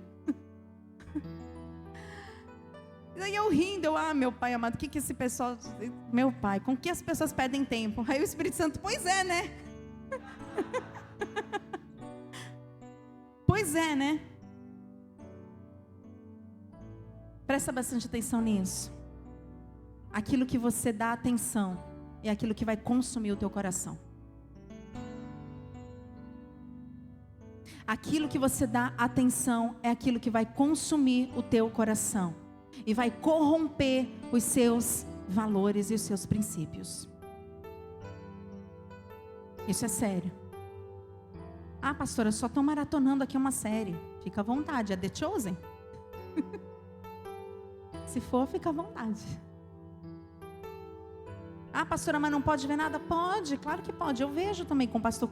E aí eu rindo, meu pai amado, o que esse pessoal... Meu pai, com que as pessoas perdem tempo? Aí o Espírito Santo, pois é, né? Pois é, né? Presta bastante atenção nisso. Aquilo que você dá atenção é aquilo que vai consumir o teu coração. Aquilo que você dá atenção é aquilo que vai consumir o teu coração e vai corromper os seus valores e os seus princípios. Isso é sério. Ah, pastora, só estou maratonando aqui uma série. Fica à vontade, é The Chosen? Se for, fica à vontade. Ah, pastora, mas não pode ver nada? Pode, claro que pode. Eu vejo também com o pastor.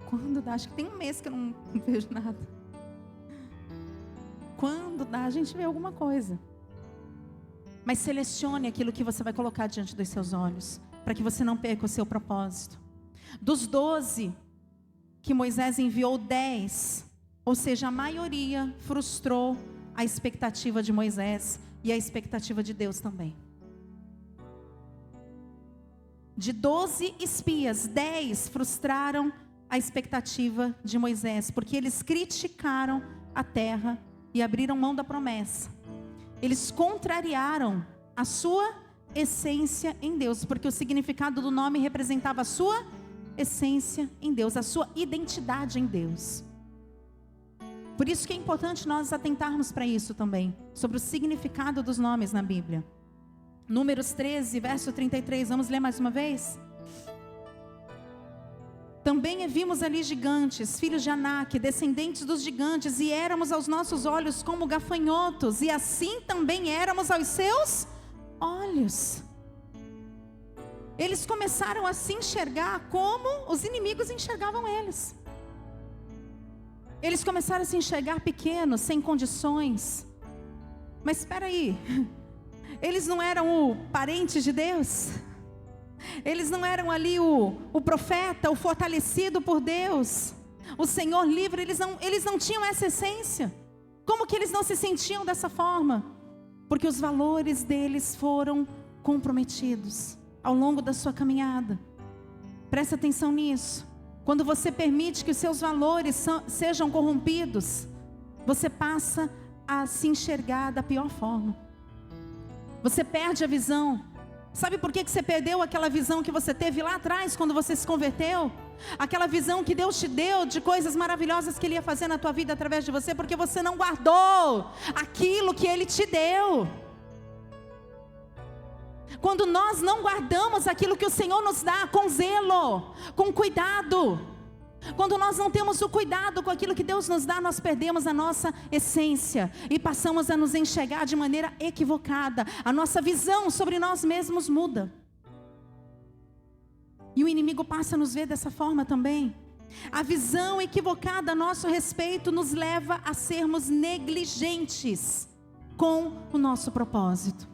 Quando dá? Acho que tem um mês que eu não vejo nada. Quando dá, a gente vê alguma coisa. Mas selecione aquilo que você vai colocar diante dos seus olhos, para que você não perca o seu propósito. Dos 12 que Moisés enviou, 10, ou seja, a maioria frustrou a expectativa de Moisés e a expectativa de Deus também. De 12 espias, 10 frustraram a expectativa de Moisés, porque eles criticaram a terra e abriram mão da promessa. Eles contrariaram a sua essência em Deus, porque o significado do nome representava a sua essência em Deus, a sua identidade em Deus. Por isso que é importante nós atentarmos para isso também, sobre o significado dos nomes na Bíblia. Números 13, verso 33, vamos ler mais uma vez? Também vimos ali gigantes, filhos de Anak, descendentes dos gigantes, e éramos aos nossos olhos como gafanhotos, e assim também éramos aos seus olhos. Eles começaram a se enxergar como os inimigos enxergavam eles. Eles começaram a se enxergar pequenos, sem condições. Mas espera aí, eles não eram o parente de Deus? Eles não eram ali o profeta, o fortalecido por Deus, o Senhor livre? Eles não tinham essa essência. Como que eles não se sentiam dessa forma? Porque os valores deles foram comprometidos ao longo da sua caminhada. Presta atenção nisso. Quando você permite que os seus valores sejam corrompidos, você passa a se enxergar da pior forma. Você perde a visão. Sabe por que você perdeu aquela visão que você teve lá atrás, quando você se converteu? Aquela visão que Deus te deu de coisas maravilhosas que Ele ia fazer na tua vida através de você, porque você não guardou aquilo que Ele te deu. Quando nós não guardamos aquilo que o Senhor nos dá com zelo, com cuidado, quando nós não temos o cuidado com aquilo que Deus nos dá, nós perdemos a nossa essência e passamos a nos enxergar de maneira equivocada. A nossa visão sobre nós mesmos muda. E o inimigo passa a nos ver dessa forma também. A visão equivocada a nosso respeito nos leva a sermos negligentes com o nosso propósito.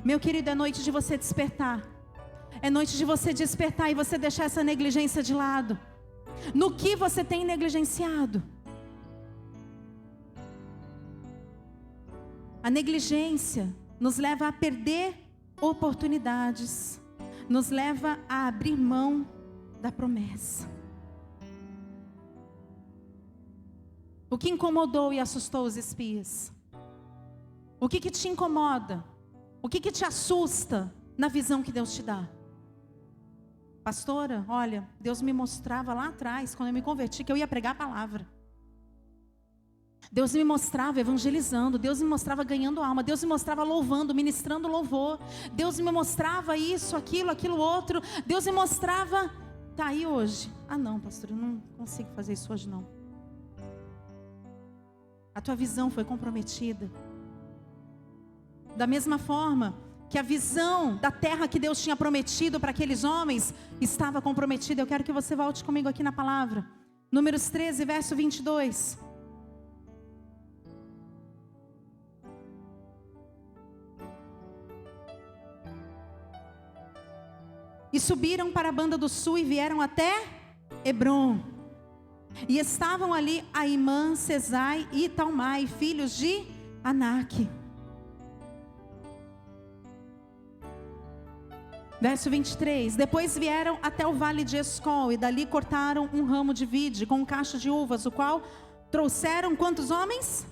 Meu querido, é noite de você despertar. É noite de você despertar e você deixar essa negligência de lado. No que você tem negligenciado? A negligência nos leva a perder oportunidades, nos leva a abrir mão da promessa. O que incomodou e assustou os espias? O que te incomoda? O que te assusta na visão que Deus te dá? Pastora, olha, Deus me mostrava lá atrás, quando eu me converti, que eu ia pregar a palavra. Deus me mostrava evangelizando, Deus me mostrava ganhando alma, Deus me mostrava louvando, ministrando louvor. Deus me mostrava isso, aquilo outro. Deus me mostrava, tá aí hoje. Ah não, pastor, eu não consigo fazer isso hoje não. A tua visão foi comprometida. Da mesma forma que a visão da terra que Deus tinha prometido para aqueles homens estava comprometida. Eu quero que você volte comigo aqui na palavra. Números 13, verso 22. E subiram para a banda do sul e vieram até Hebrom. E estavam ali Aimã, Sesai e Talmai, filhos de Anak. Verso 23. Depois vieram até o vale de Escol, e dali cortaram um ramo de vide com um cacho de uvas, o qual trouxeram quantos homens?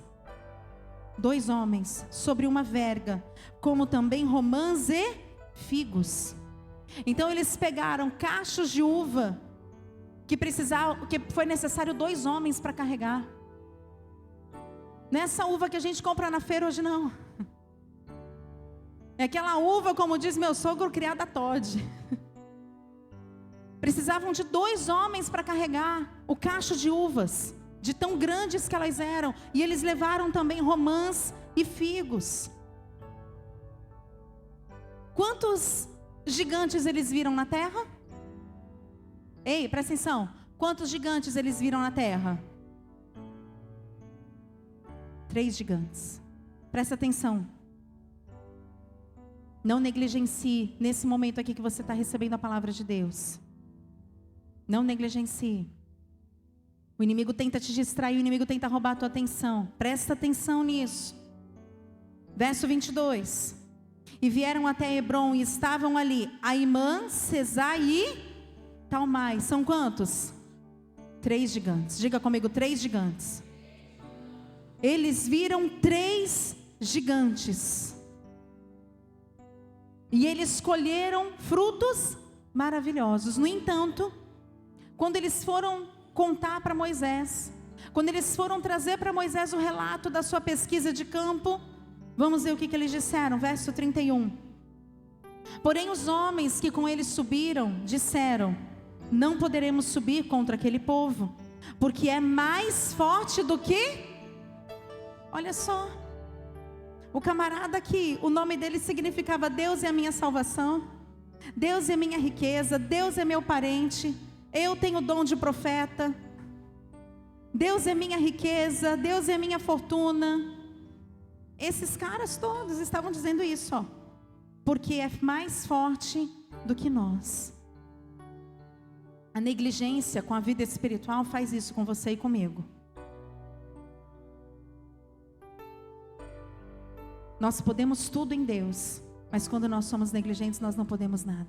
2 homens, sobre uma verga, como também romãs e figos. Então eles pegaram cachos de uva, que foi necessário 2 homens para carregar. Nessa uva que a gente compra na feira hoje não. É aquela uva, como diz meu sogro, criada a Todd. Precisavam de 2 homens para carregar o cacho de uvas, de tão grandes que elas eram. E eles levaram também romãs e figos. Quantos gigantes eles viram na terra? Ei, presta atenção. Quantos gigantes eles viram na terra? 3 gigantes. Presta atenção. Não negligencie nesse momento aqui que você está recebendo a palavra de Deus. Não negligencie. O inimigo tenta te distrair, o inimigo tenta roubar a tua atenção. Presta atenção nisso. Verso 22. E vieram até Hebrom e estavam ali Aimã, Sesai e Talmai. São quantos? 3 gigantes. Diga comigo, 3 gigantes. Eles viram 3 gigantes. E eles colheram frutos maravilhosos. No entanto, quando eles foram contar para Moisés, quando eles foram trazer para Moisés o relato da sua pesquisa de campo, vamos ver o que eles disseram, verso 31. Porém os homens que com eles subiram, disseram: não poderemos subir contra aquele povo, porque é mais forte do que... Olha só, o camarada aqui, o nome dele significava Deus é a minha salvação, Deus é minha riqueza, Deus é meu parente, eu tenho o dom de profeta, Deus é minha riqueza, Deus é minha fortuna. Esses caras todos estavam dizendo isso, ó, porque é mais forte do que nós. A negligência com a vida espiritual faz isso com você e comigo. Nós podemos tudo em Deus, mas quando nós somos negligentes, nós não podemos nada.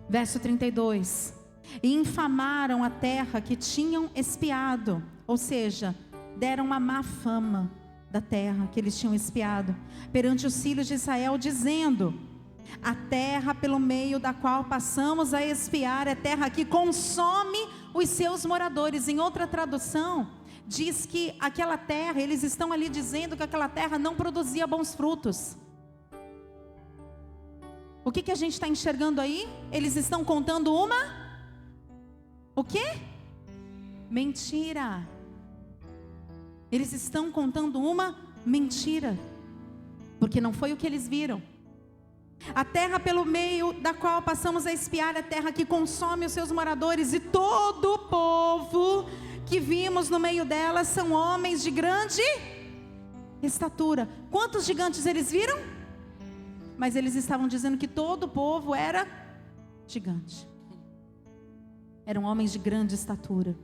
Verso 32. E infamaram a terra que tinham espiado, ou seja, deram uma má fama da terra que eles tinham espiado, perante os filhos de Israel, dizendo: a terra pelo meio da qual passamos a espiar é terra que consome os seus moradores. Em outra tradução, diz que aquela terra, eles estão ali dizendo que aquela terra não produzia bons frutos. O que a gente está enxergando aí? Eles estão contando uma... O quê? Mentira. Eles estão contando uma mentira, porque não foi o que eles viram. A terra pelo meio da qual passamos a espiar é a terra que consome os seus moradores, e todo o povo que vimos no meio dela são homens de grande estatura. Quantos gigantes eles viram? Mas eles estavam dizendo que todo o povo era gigante. Eram homens de grande estatura.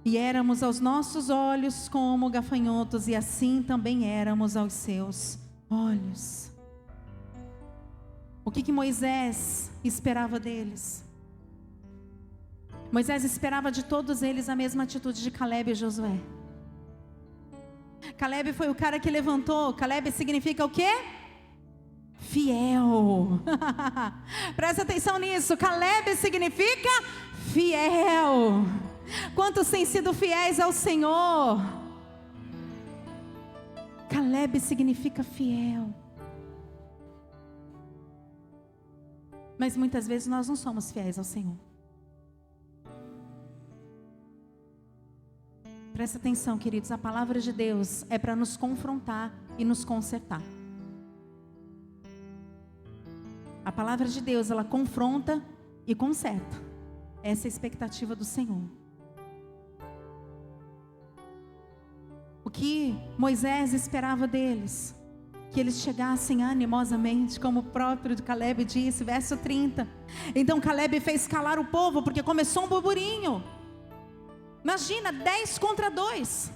E éramos aos nossos olhos como gafanhotos, e assim também éramos aos seus olhos. O que Moisés esperava deles? Moisés esperava de todos eles a mesma atitude de Caleb e Josué. Caleb foi o cara que levantou. Caleb significa o quê? Fiel. Presta atenção nisso. Caleb significa fiel. Quantos têm sido fiéis ao Senhor? Caleb significa fiel. Mas muitas vezes nós não somos fiéis ao Senhor. Presta atenção, queridos, a palavra de Deus é para nos confrontar e nos consertar. A palavra de Deus, ela confronta e conserta. Essa é a expectativa do Senhor. O que Moisés esperava deles? Que eles chegassem animosamente, como o próprio Caleb disse, verso 30. Então Caleb fez calar o povo, porque começou um burburinho. Imagina, 10 contra 2.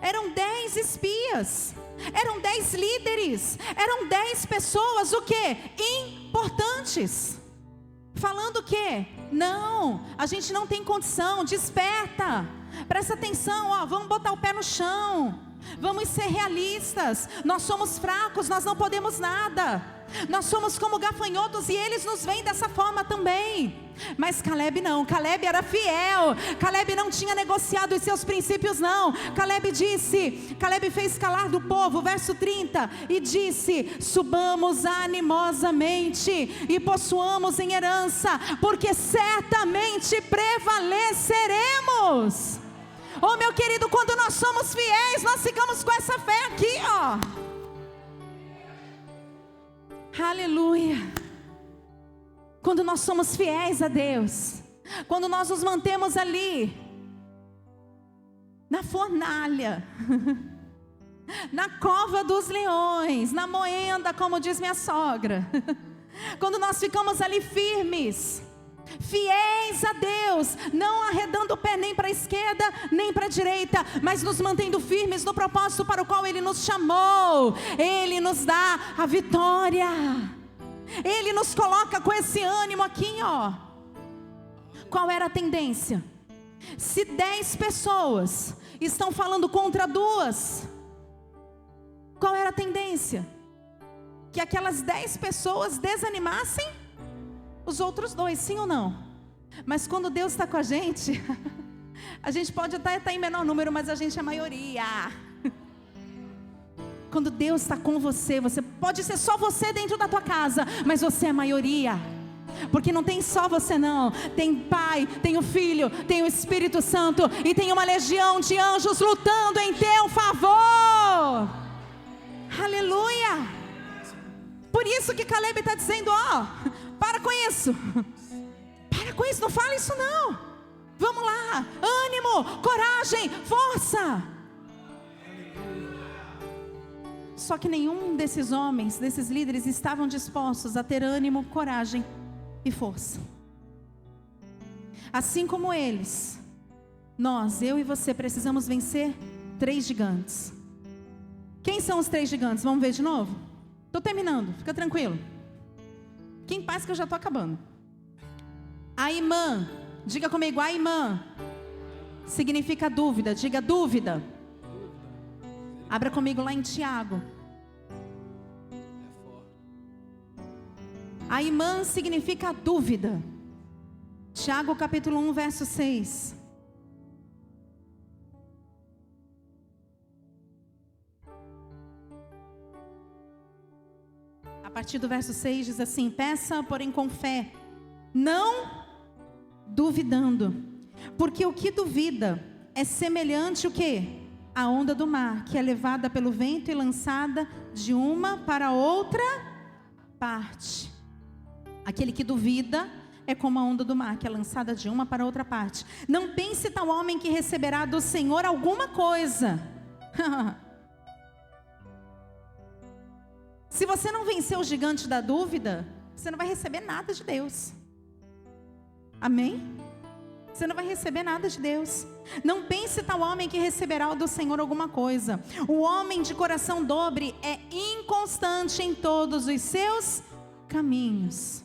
Eram 10 espias, eram 10 líderes, eram 10 pessoas, o quê? Importantes. Falando o quê? Não, a gente não tem condição, desperta. Presta atenção, ó, vamos botar o pé no chão. Vamos ser realistas. Nós somos fracos, nós não podemos nada. Nós somos como gafanhotos e eles nos veem dessa forma também. Mas Caleb não, Caleb era fiel. Caleb não tinha negociado os seus princípios não. Caleb fez calar do povo, verso 30, e disse: subamos animosamente e possuamos em herança, porque certamente prevaleceremos. Oh, meu querido, quando nós somos fiéis, nós ficamos com essa fé aqui, ó. Aleluia. Quando nós somos fiéis a Deus, quando nós nos mantemos ali, na fornalha, na cova dos leões, na moenda, como diz minha sogra, quando nós ficamos ali firmes, fiéis a Deus, não arredando o pé nem para a esquerda nem para a direita, mas nos mantendo firmes no propósito para o qual Ele nos chamou, Ele nos dá a vitória. Ele nos coloca com esse ânimo aqui, ó. Qual era a tendência? Se 10 pessoas estão falando contra 2, qual era a tendência? Que aquelas 10 pessoas desanimassem os outros 2, sim ou não? Mas quando Deus está com a gente pode até estar em menor número, mas a gente é a maioria. Quando Deus está com você, você pode ser só você dentro da tua casa, mas você é a maioria. Porque não tem só você não, tem Pai, tem o Filho, tem o Espírito Santo, e tem uma legião de anjos lutando em teu favor. Aleluia. Por isso que Caleb está dizendo, ó, para com isso, não fala isso não. Vamos lá, ânimo, coragem, força. Só que nenhum desses homens, desses líderes, estavam dispostos a ter ânimo, coragem e força. Assim como eles, eu e você precisamos vencer 3 gigantes. Quem são os 3 gigantes? Vamos ver de novo? Estou terminando, fica tranquilo. Fique em paz que eu já estou acabando. Aimã, diga comigo, Aimã significa dúvida, diga dúvida. Abra comigo lá em Tiago. Aimã significa dúvida. Tiago capítulo 1, verso 6. A partir do verso 6 diz assim: peça, porém com fé, não duvidando, porque o que duvida é semelhante o quê? A onda do mar, que é levada pelo vento e lançada de uma para outra parte. Aquele que duvida é como a onda do mar, que é lançada de uma para outra parte. Não pense tal homem que receberá do Senhor alguma coisa. Se você não vencer o gigante da dúvida, você não vai receber nada de Deus. Amém? Você não vai receber nada de Deus. Não pense tal homem que receberá do Senhor alguma coisa. O homem de coração dobre é inconstante em todos os seus caminhos.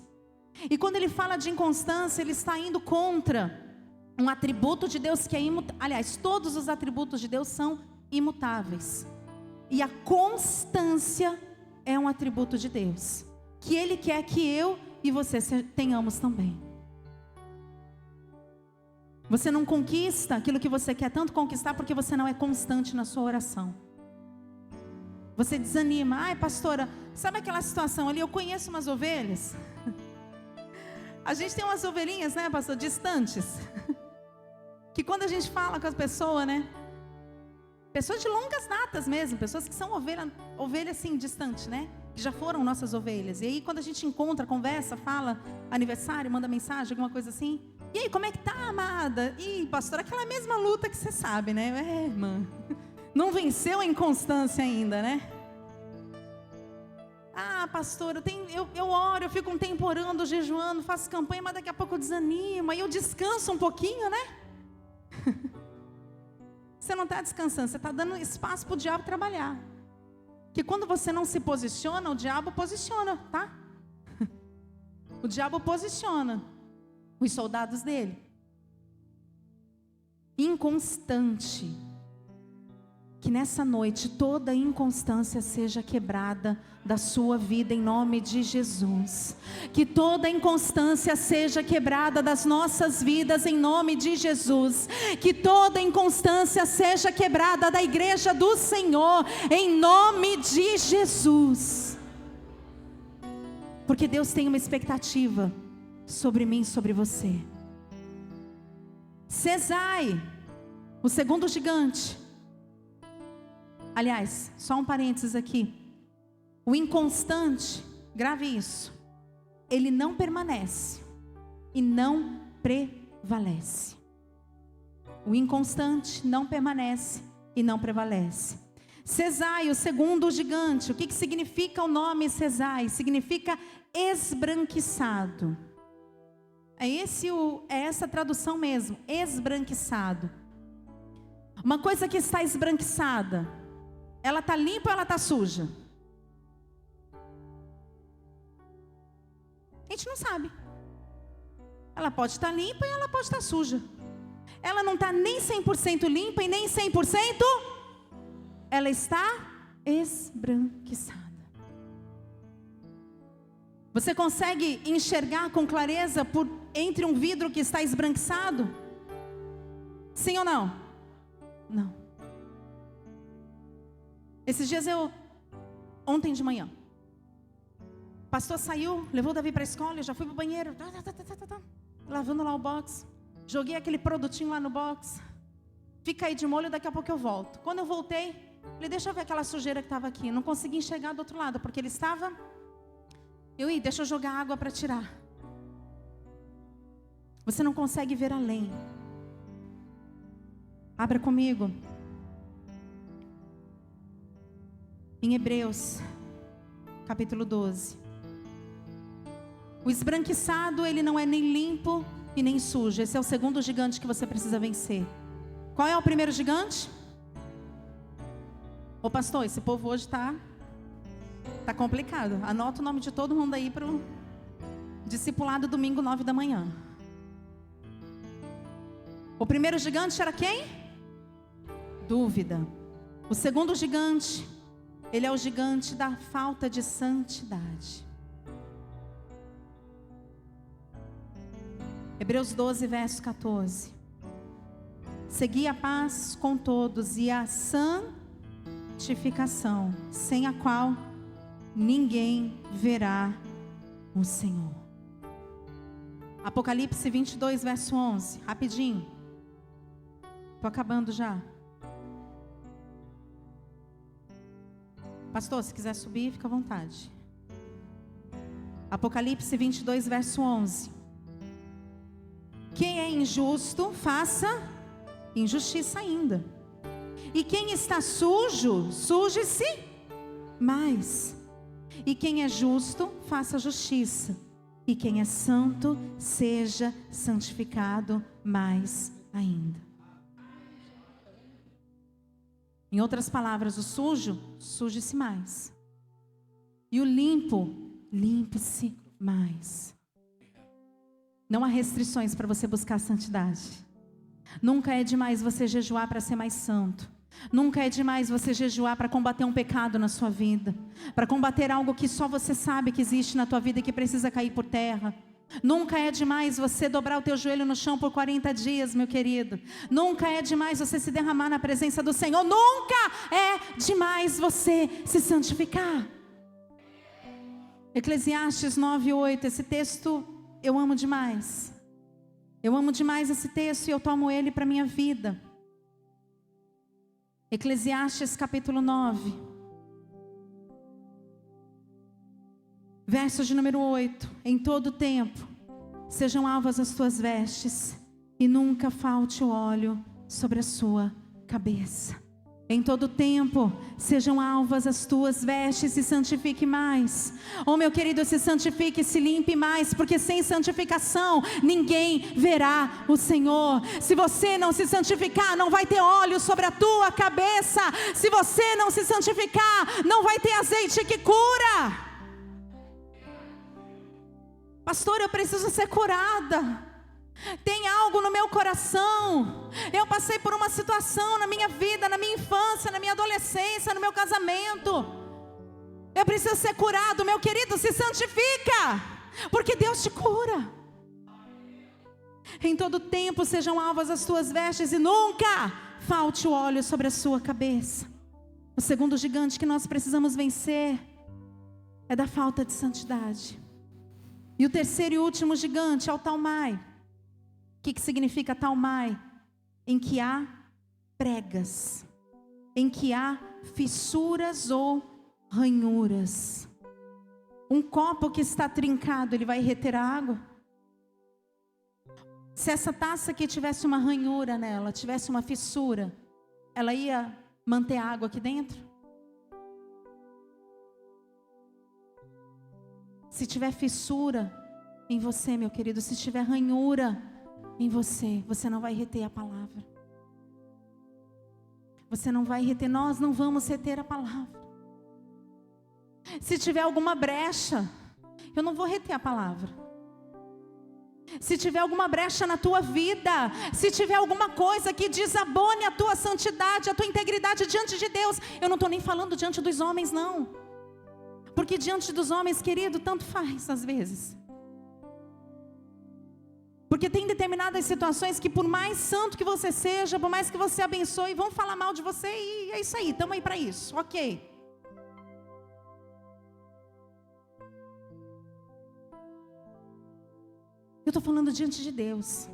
E quando ele fala de inconstância, ele está indo contra um atributo de Deus que é imutável. Aliás, todos os atributos de Deus são imutáveis. E a constância é um atributo de Deus, que Ele quer que eu e você tenhamos também. Você não conquista aquilo que você quer tanto conquistar porque você não é constante na sua oração. Você desanima. Ai, pastora, sabe aquela situação ali? Eu conheço umas ovelhas. A gente tem umas ovelhinhas, né, pastor, distantes, que quando a gente fala com as pessoas, né? Pessoas de longas datas mesmo, pessoas que são ovelha assim, distante, né? Que já foram nossas ovelhas. E aí quando a gente encontra, conversa, fala aniversário, manda mensagem, alguma coisa assim. E aí, como é que tá, amada? Ih, pastor, aquela mesma luta que você sabe, né? Irmã, não venceu a inconstância ainda, né? Ah, pastor, eu oro, eu fico um tempo orando, jejuando, faço campanha, mas daqui a pouco eu desanimo, aí eu descanso um pouquinho, né? Você não está descansando, você está dando espaço para o diabo trabalhar. Que quando você não se posiciona, o diabo posiciona, tá? O diabo posiciona os soldados dele. Inconstante. Que nessa noite toda inconstância seja quebrada da sua vida em nome de Jesus. Que toda inconstância seja quebrada das nossas vidas em nome de Jesus. Que toda inconstância seja quebrada da igreja do Senhor em nome de Jesus. Porque Deus tem uma expectativa sobre mim e sobre você. Cesai, o segundo gigante. Aliás, só um parênteses aqui. O inconstante, grave isso, ele não permanece e não prevalece. O inconstante não permanece e não prevalece. Cesai, o segundo gigante. O que significa o nome Cesai? Significa esbranquiçado. É essa tradução mesmo, esbranquiçado. Uma coisa que está esbranquiçada, ela está limpa ou ela está suja? A gente não sabe. Ela pode estar limpa e ela pode estar suja. Ela não está nem 100% limpa e nem 100%. Ela está esbranquiçada. Você consegue enxergar com clareza entre um vidro que está esbranquiçado? Sim ou não? Não. Esses dias ontem de manhã, o pastor saiu, levou o Davi para a escola, eu já fui para o banheiro, lavando lá o box, joguei aquele produtinho lá no box, fica aí de molho, daqui a pouco eu volto. Quando eu voltei, falei, deixa eu ver aquela sujeira que estava aqui, não consegui enxergar do outro lado, porque ele estava, deixa eu jogar água para tirar. Você não consegue ver além. Abra comigo. Em Hebreus, capítulo 12. O esbranquiçado, ele não é nem limpo e nem sujo. Esse é o segundo gigante que você precisa vencer. Qual é o primeiro gigante? Ô pastor, esse povo hoje tá complicado. Anota o nome de todo mundo aí para o discipulado domingo 9 da manhã. O primeiro gigante era quem? Dúvida. O segundo gigante, ele é o gigante da falta de santidade. Hebreus 12, verso 14. Segui a paz com todos e a santificação, sem a qual ninguém verá o Senhor. Apocalipse 22, verso 11. Rapidinho. Estou acabando já. Pastor, se quiser subir, fica à vontade. Apocalipse 22, verso 11. Quem é injusto, faça injustiça ainda. E quem está sujo, suje-se mais. E quem é justo, faça justiça. E quem é santo, seja santificado mais ainda. Em outras palavras, o sujo, suje-se mais. E o limpo, limpe-se mais. Não há restrições para você buscar a santidade. Nunca é demais você jejuar para ser mais santo. Nunca é demais você jejuar para combater um pecado na sua vida. Para combater algo que só você sabe que existe na tua vida e que precisa cair por terra. Nunca é demais você dobrar o teu joelho no chão por 40 dias, meu querido. Nunca é demais você se derramar na presença do Senhor. Nunca é demais você se santificar. Eclesiastes 9:8, esse texto eu amo demais. Eu amo demais esse texto e eu tomo ele para a minha vida. Eclesiastes capítulo 9, verso de número 8. Em todo tempo sejam alvas as tuas vestes, e nunca falte o óleo sobre a sua cabeça. Em todo tempo sejam alvas as tuas vestes, se santifique mais. Oh meu querido, se santifique, se limpe mais, porque sem santificação ninguém verá o Senhor. Se você não se santificar, não vai ter óleo sobre a tua cabeça. Se você não se santificar, não vai ter azeite que cura. Pastor, eu preciso ser curada. Tem algo no meu coração. Eu passei por uma situação na minha vida, na minha infância, na minha adolescência, no meu casamento. Eu preciso ser curado. Meu querido, se santifica, porque Deus te cura. Em todo tempo sejam alvas as tuas vestes, e nunca falte o óleo sobre a sua cabeça. O segundo gigante que nós precisamos vencer é da falta de santidade. E o terceiro e último gigante é o Talmai. O que significa Talmai? Em que há pregas, em que há fissuras ou ranhuras. Um copo que está trincado, ele vai reter a água? Se essa taça aqui tivesse uma ranhura nela, tivesse uma fissura, ela ia manter a água aqui dentro? Se tiver fissura em você, meu querido, se tiver ranhura em você, você não vai reter a palavra. Você não vai reter, nós não vamos reter a palavra. Se tiver alguma brecha, eu não vou reter a palavra. Se tiver alguma brecha na tua vida, se tiver alguma coisa que desabone a tua santidade, a tua integridade diante de Deus, eu não estou nem falando diante dos homens, não. Porque diante dos homens, querido, tanto faz às vezes. Porque tem determinadas situações que por mais santo que você seja, por mais que você abençoe, vão falar mal de você e é isso aí, estamos aí para isso, ok. Eu estou falando diante de Deus.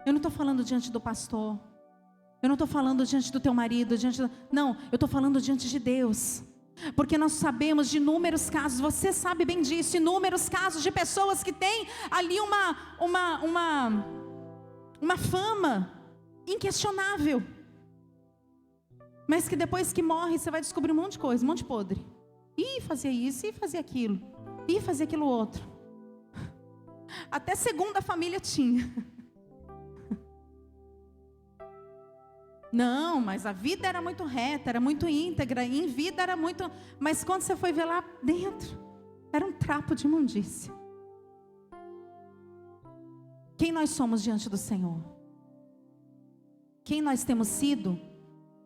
Eu não estou falando diante do pastor. Eu não estou falando diante do teu marido, não, eu estou falando diante de Deus. Porque nós sabemos de inúmeros casos, você sabe bem disso, inúmeros casos de pessoas que têm ali uma fama inquestionável, mas que depois que morre, você vai descobrir um monte de coisa, um monte de podre. Ih, fazia isso, ih, fazia aquilo, ih, fazia aquilo outro. Até segundo a família tinha. Não, mas a vida era muito reta, era muito íntegra, em vida era muito... Mas quando você foi ver lá dentro, era um trapo de imundícia. Quem nós somos diante do Senhor? Quem nós temos sido?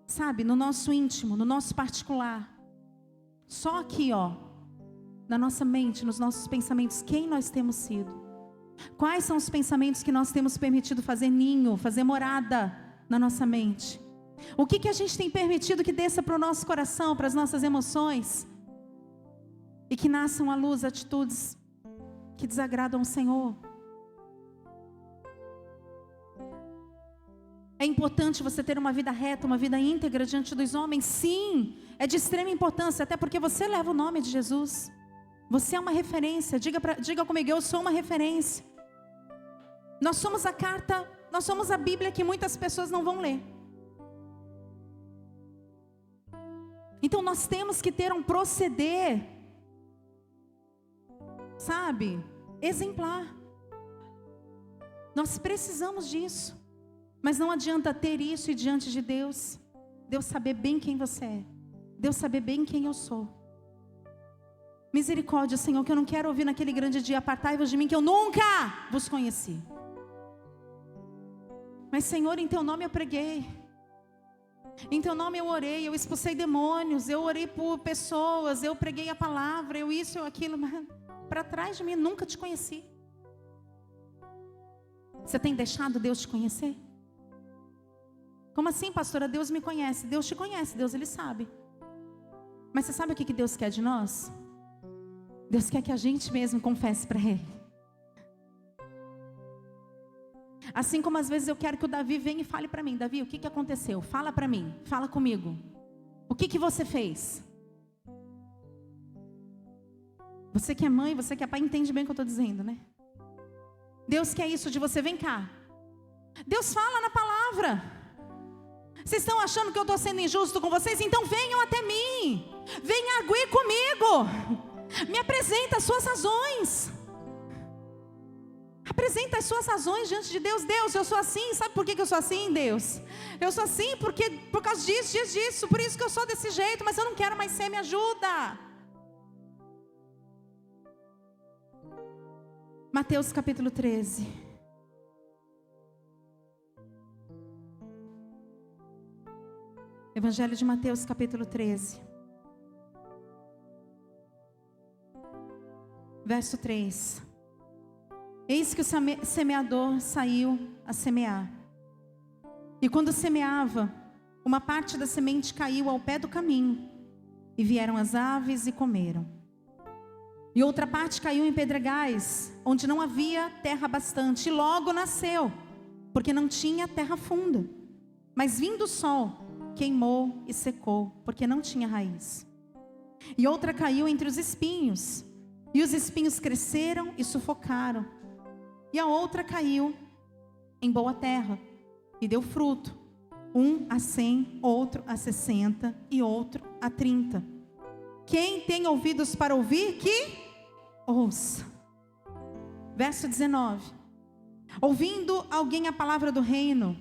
Sabe, no nosso íntimo, no nosso particular. Só aqui, ó, na nossa mente, nos nossos pensamentos, quem nós temos sido? Quais são os pensamentos que nós temos permitido fazer ninho, fazer morada na nossa mente? O que a gente tem permitido que desça para o nosso coração, para as nossas emoções, e que nasçam à luz atitudes que desagradam o Senhor? É importante você ter uma vida reta, uma vida íntegra diante dos homens? Sim, é de extrema importância, até porque você leva o nome de Jesus. Você é uma referência, diga comigo, eu sou uma referência. Nós somos a carta, nós somos a Bíblia que muitas pessoas não vão ler. Então nós temos que ter um proceder, sabe, exemplar. Nós precisamos disso. Mas não adianta ter isso e diante de Deus, Deus saber bem quem você é, Deus saber bem quem eu sou. Misericórdia, Senhor, que eu não quero ouvir naquele grande dia: apartai-vos de mim, que eu nunca vos conheci. Mas Senhor, em teu nome eu preguei, em teu nome eu orei, eu expulsei demônios, eu orei por pessoas, eu preguei a palavra, eu isso, eu aquilo, mas para trás de mim nunca te conheci. Você tem deixado Deus te conhecer? Como assim, pastora? Deus me conhece. Deus te conhece, Deus ele sabe. Mas você sabe o que Deus quer de nós? Deus quer que a gente mesmo confesse para Ele. Assim como às vezes eu quero que o Davi venha e fale para mim: Davi, o que aconteceu? Fala para mim, fala comigo. O que você fez? Você que é mãe, você que é pai, entende bem o que eu estou dizendo, né? Deus quer isso de você, vem cá. Deus fala na palavra. Vocês estão achando que eu estou sendo injusto com vocês? Então venham até mim. Venham arguir comigo. Me apresenta as suas razões. Apresenta as suas razões diante de Deus. Deus, eu sou assim. Sabe por que eu sou assim, Deus? Eu sou assim porque por causa disso. Por isso que eu sou desse jeito. Mas eu não quero mais ser, me ajuda. Mateus capítulo 13. Evangelho de Mateus capítulo 13. Verso 3. Eis que o semeador saiu a semear. E quando semeava, uma parte da semente caiu ao pé do caminho. E vieram as aves e comeram. E outra parte caiu em pedregais, onde não havia terra bastante. E logo nasceu, porque não tinha terra funda. Mas vindo o sol, queimou e secou, porque não tinha raiz. E outra caiu entre os espinhos. E os espinhos cresceram e sufocaram. E a outra caiu em boa terra e deu fruto. Um a 100, outro a 60 e outro a 30. Quem tem ouvidos para ouvir, que ouça. Verso 19. Ouvindo alguém a palavra do reino.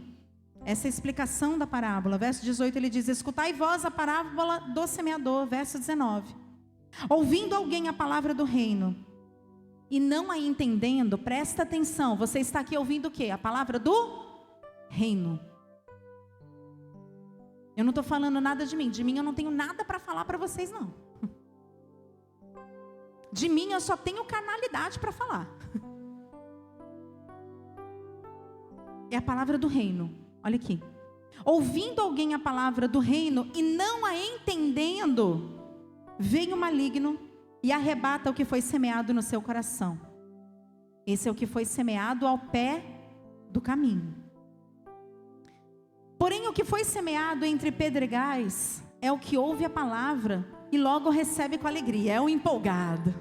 Essa é a explicação da parábola. Verso 18 ele diz: escutai vós a parábola do semeador. Verso 19. Ouvindo alguém a palavra do reino e não a entendendo, presta atenção, você está aqui ouvindo o quê? A palavra do reino. Eu não estou falando nada de mim eu não tenho nada para falar para vocês não. De mim eu só tenho carnalidade para falar. É a palavra do reino, olha aqui. Ouvindo alguém a palavra do reino e não a entendendo, vem o maligno e arrebata o que foi semeado no seu coração. Esse é o que foi semeado ao pé do caminho. Porém, o que foi semeado entre pedregais é o que ouve a palavra e logo recebe com alegria. É o empolgado.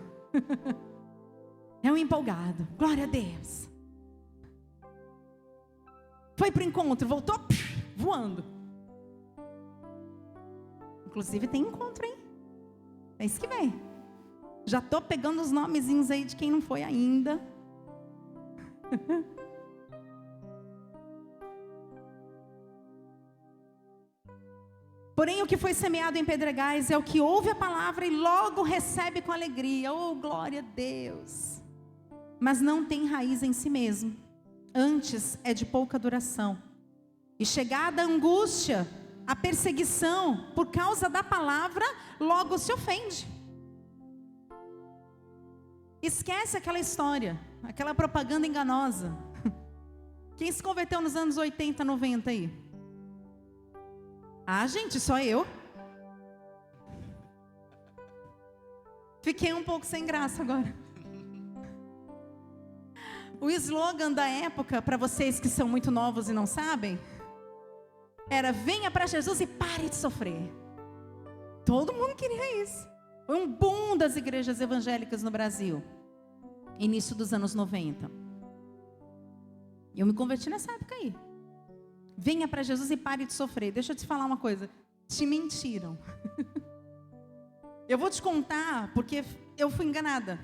É o empolgado. Glória a Deus. Foi para o encontro, voltou voando. Inclusive tem encontro, hein? É isso que vem. Já estou pegando os nomezinhos aí de quem não foi ainda. Porém, o que foi semeado em pedregais é o que ouve a palavra e logo recebe com alegria. Oh, glória a Deus. Mas não tem raiz em si mesmo. Antes é de pouca duração. E chegada a angústia, a perseguição, por causa da palavra, logo se ofende. Esquece aquela história, aquela propaganda enganosa. Quem se converteu nos anos 80, 90 aí? Ah, gente, só eu. Fiquei um pouco sem graça agora. O slogan da época, para vocês que são muito novos e não sabem, era: venha para Jesus e pare de sofrer. Todo mundo queria isso. Foi um boom das igrejas evangélicas no Brasil, início dos anos 90. E eu me converti nessa época aí. Venha para Jesus e pare de sofrer. Deixa eu te falar uma coisa. Te mentiram. Eu vou te contar porque eu fui enganada.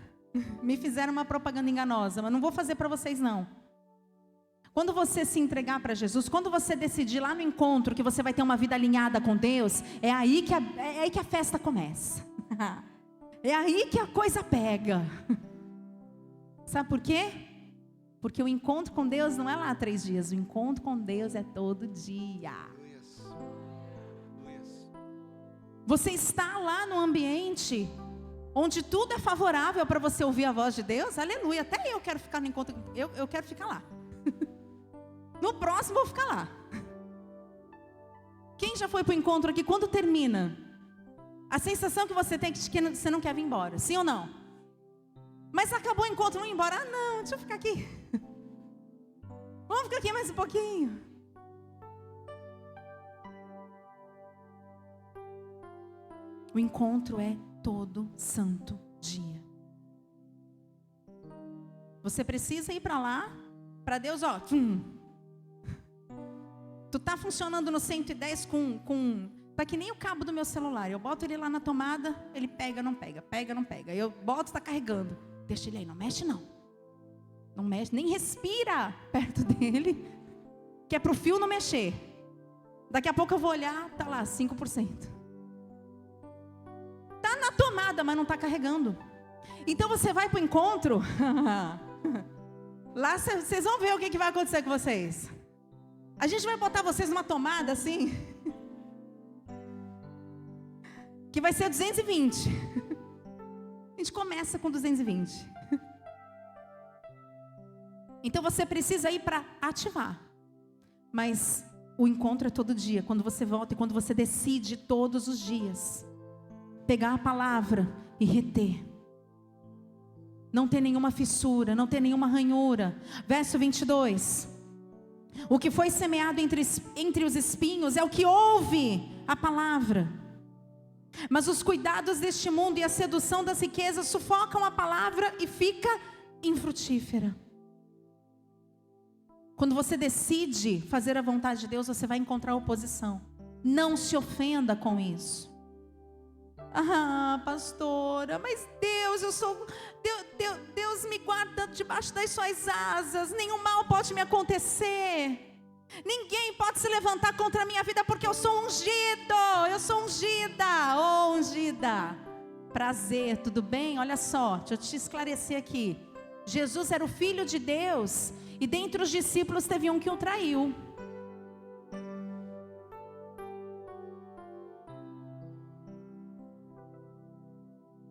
Me fizeram uma propaganda enganosa, mas não vou fazer para vocês não. Quando você se entregar para Jesus, quando você decidir lá no encontro que você vai ter uma vida alinhada com Deus, é aí que a festa começa. É aí que a coisa pega. Sabe por quê? Porque o encontro com Deus não é lá 3 dias. O encontro com Deus é todo dia. Você está lá no ambiente onde tudo é favorável para você ouvir a voz de Deus. Aleluia. Até eu quero ficar no encontro. Eu quero ficar lá. No próximo eu vou ficar lá. Quem já foi para o encontro aqui, quando termina, a sensação que você tem é que você não quer vir embora, sim ou não? Mas acabou o encontro, não ir embora. Ah, não, deixa eu ficar aqui. Vamos fica aqui mais um pouquinho. O encontro é todo santo dia. Você precisa ir para lá, para Deus, ó. Tu tá funcionando no 110 tá que nem o cabo do meu celular. Eu boto ele lá na tomada, ele pega, não pega, pega, não pega. Eu boto, tá carregando. Deixa ele aí, não mexe não. Não mexe, nem respira perto dele, que é pro fio não mexer. Daqui a pouco eu vou olhar, tá lá, 5%. Tá na tomada, mas não tá carregando. Então você vai pro encontro, lá vocês vão ver o que vai acontecer com vocês. A gente vai botar vocês numa tomada assim, que vai ser 220. A gente começa com 220. Então você precisa ir para ativar. Mas o encontro é todo dia, quando você volta e quando você decide todos os dias pegar a palavra e reter. Não ter nenhuma fissura, não ter nenhuma ranhura. Verso 22. O que foi semeado entre os espinhos é o que ouve a palavra. Mas os cuidados deste mundo e a sedução das riquezas sufocam a palavra e fica infrutífera. Quando você decide fazer a vontade de Deus, você vai encontrar oposição. Não se ofenda com isso. Ah, pastora, mas Deus me guarda debaixo das suas asas. Nenhum mal pode me acontecer. Ninguém pode se levantar contra a minha vida porque eu sou ungido. Eu sou ungida. Oh, ungida. Prazer, tudo bem? Olha só, deixa eu te esclarecer aqui. Jesus era o Filho de Deus. E dentre os discípulos teve um que o traiu.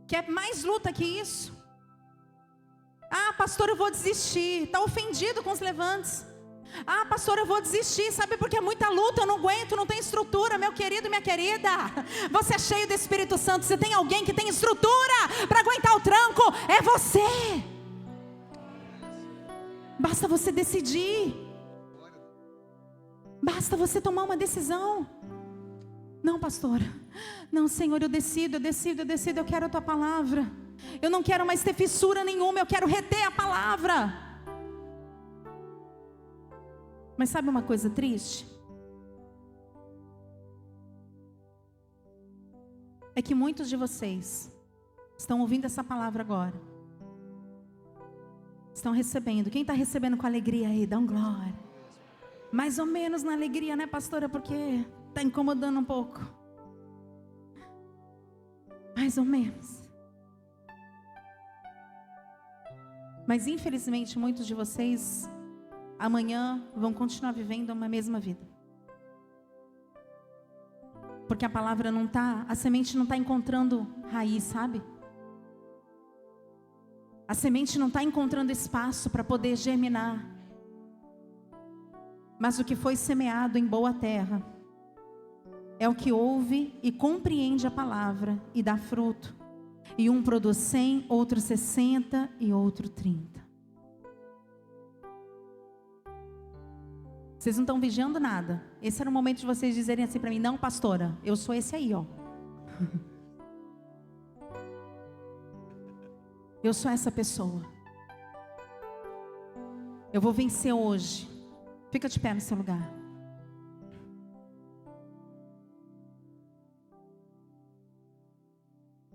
Quer mais luta que isso? Ah, pastor, eu vou desistir. Está ofendido com os levantes. Ah, pastor, eu vou desistir. Sabe porque é muita luta, eu não aguento, não tem estrutura. Meu querido, minha querida, você é cheio do Espírito Santo. Se tem alguém que tem estrutura para aguentar o tranco, é você. Basta você decidir. Basta você tomar uma decisão. Não, pastora. Não, Senhor, eu decido. Eu quero a tua palavra. Eu não quero mais ter fissura nenhuma. Eu quero reter a palavra. Mas sabe uma coisa triste? É que muitos de vocês estão ouvindo essa palavra agora. Estão recebendo. Quem está recebendo com alegria aí? Dá um glória. Mais ou menos na alegria, né, pastora? Porque está incomodando um pouco. Mais ou menos. Mas infelizmente muitos de vocês amanhã vão continuar vivendo uma mesma vida. Porque a palavra não está, a semente não está encontrando raiz, sabe? A semente não está encontrando espaço para poder germinar. Mas o que foi semeado em boa terra é o que ouve e compreende a palavra e dá fruto. E um produz 100, outro 60 e outro 30. Vocês não estão vigiando nada. Esse era o momento de vocês dizerem assim para mim: não, pastora, eu sou esse aí, ó. Eu sou essa pessoa. Eu vou vencer hoje. Fica de pé no seu lugar.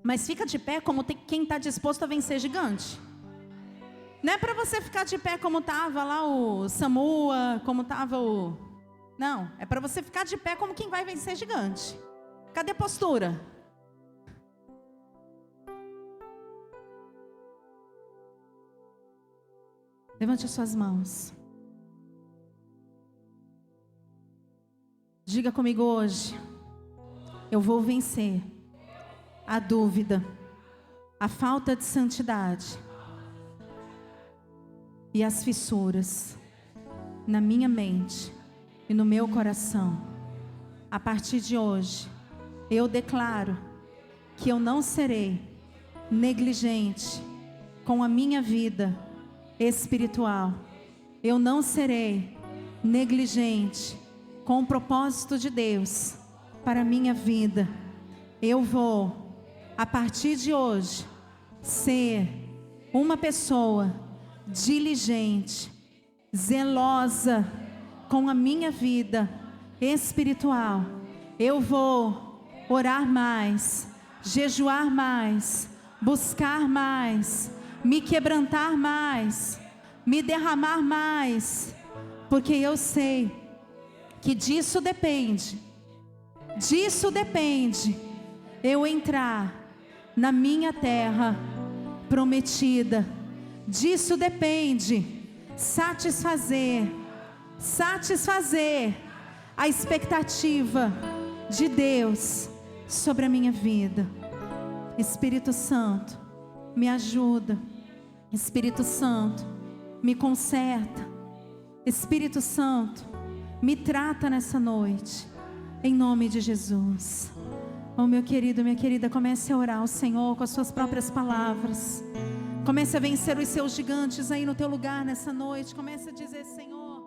Mas fica de pé como quem está disposto a vencer gigante. Não é para você ficar de pé como estava lá o Samua, como estava o... Não, é para você ficar de pé como quem vai vencer gigante. Cadê a postura? Levante as suas mãos. Diga comigo hoje: eu vou vencer a dúvida, a falta de santidade e as fissuras na minha mente e no meu coração. A partir de hoje, eu declaro que eu não serei negligente com a minha vida espiritual. Eu não serei negligente com o propósito de Deus para a minha vida. Eu vou, a partir de hoje, ser uma pessoa diligente, zelosa com a minha vida espiritual. Eu vou orar mais, jejuar mais, buscar mais, me quebrantar mais, me derramar mais, porque eu sei que disso depende eu entrar na minha terra prometida. Disso depende satisfazer a expectativa de Deus sobre a minha vida. Espírito Santo, me ajuda. Espírito Santo, me conserta. Espírito Santo, me trata nessa noite, em nome de Jesus. Oh, meu querido, minha querida, comece a orar ao Senhor com as suas próprias palavras. Comece a vencer os seus gigantes aí no teu lugar nessa noite. Comece a dizer: Senhor,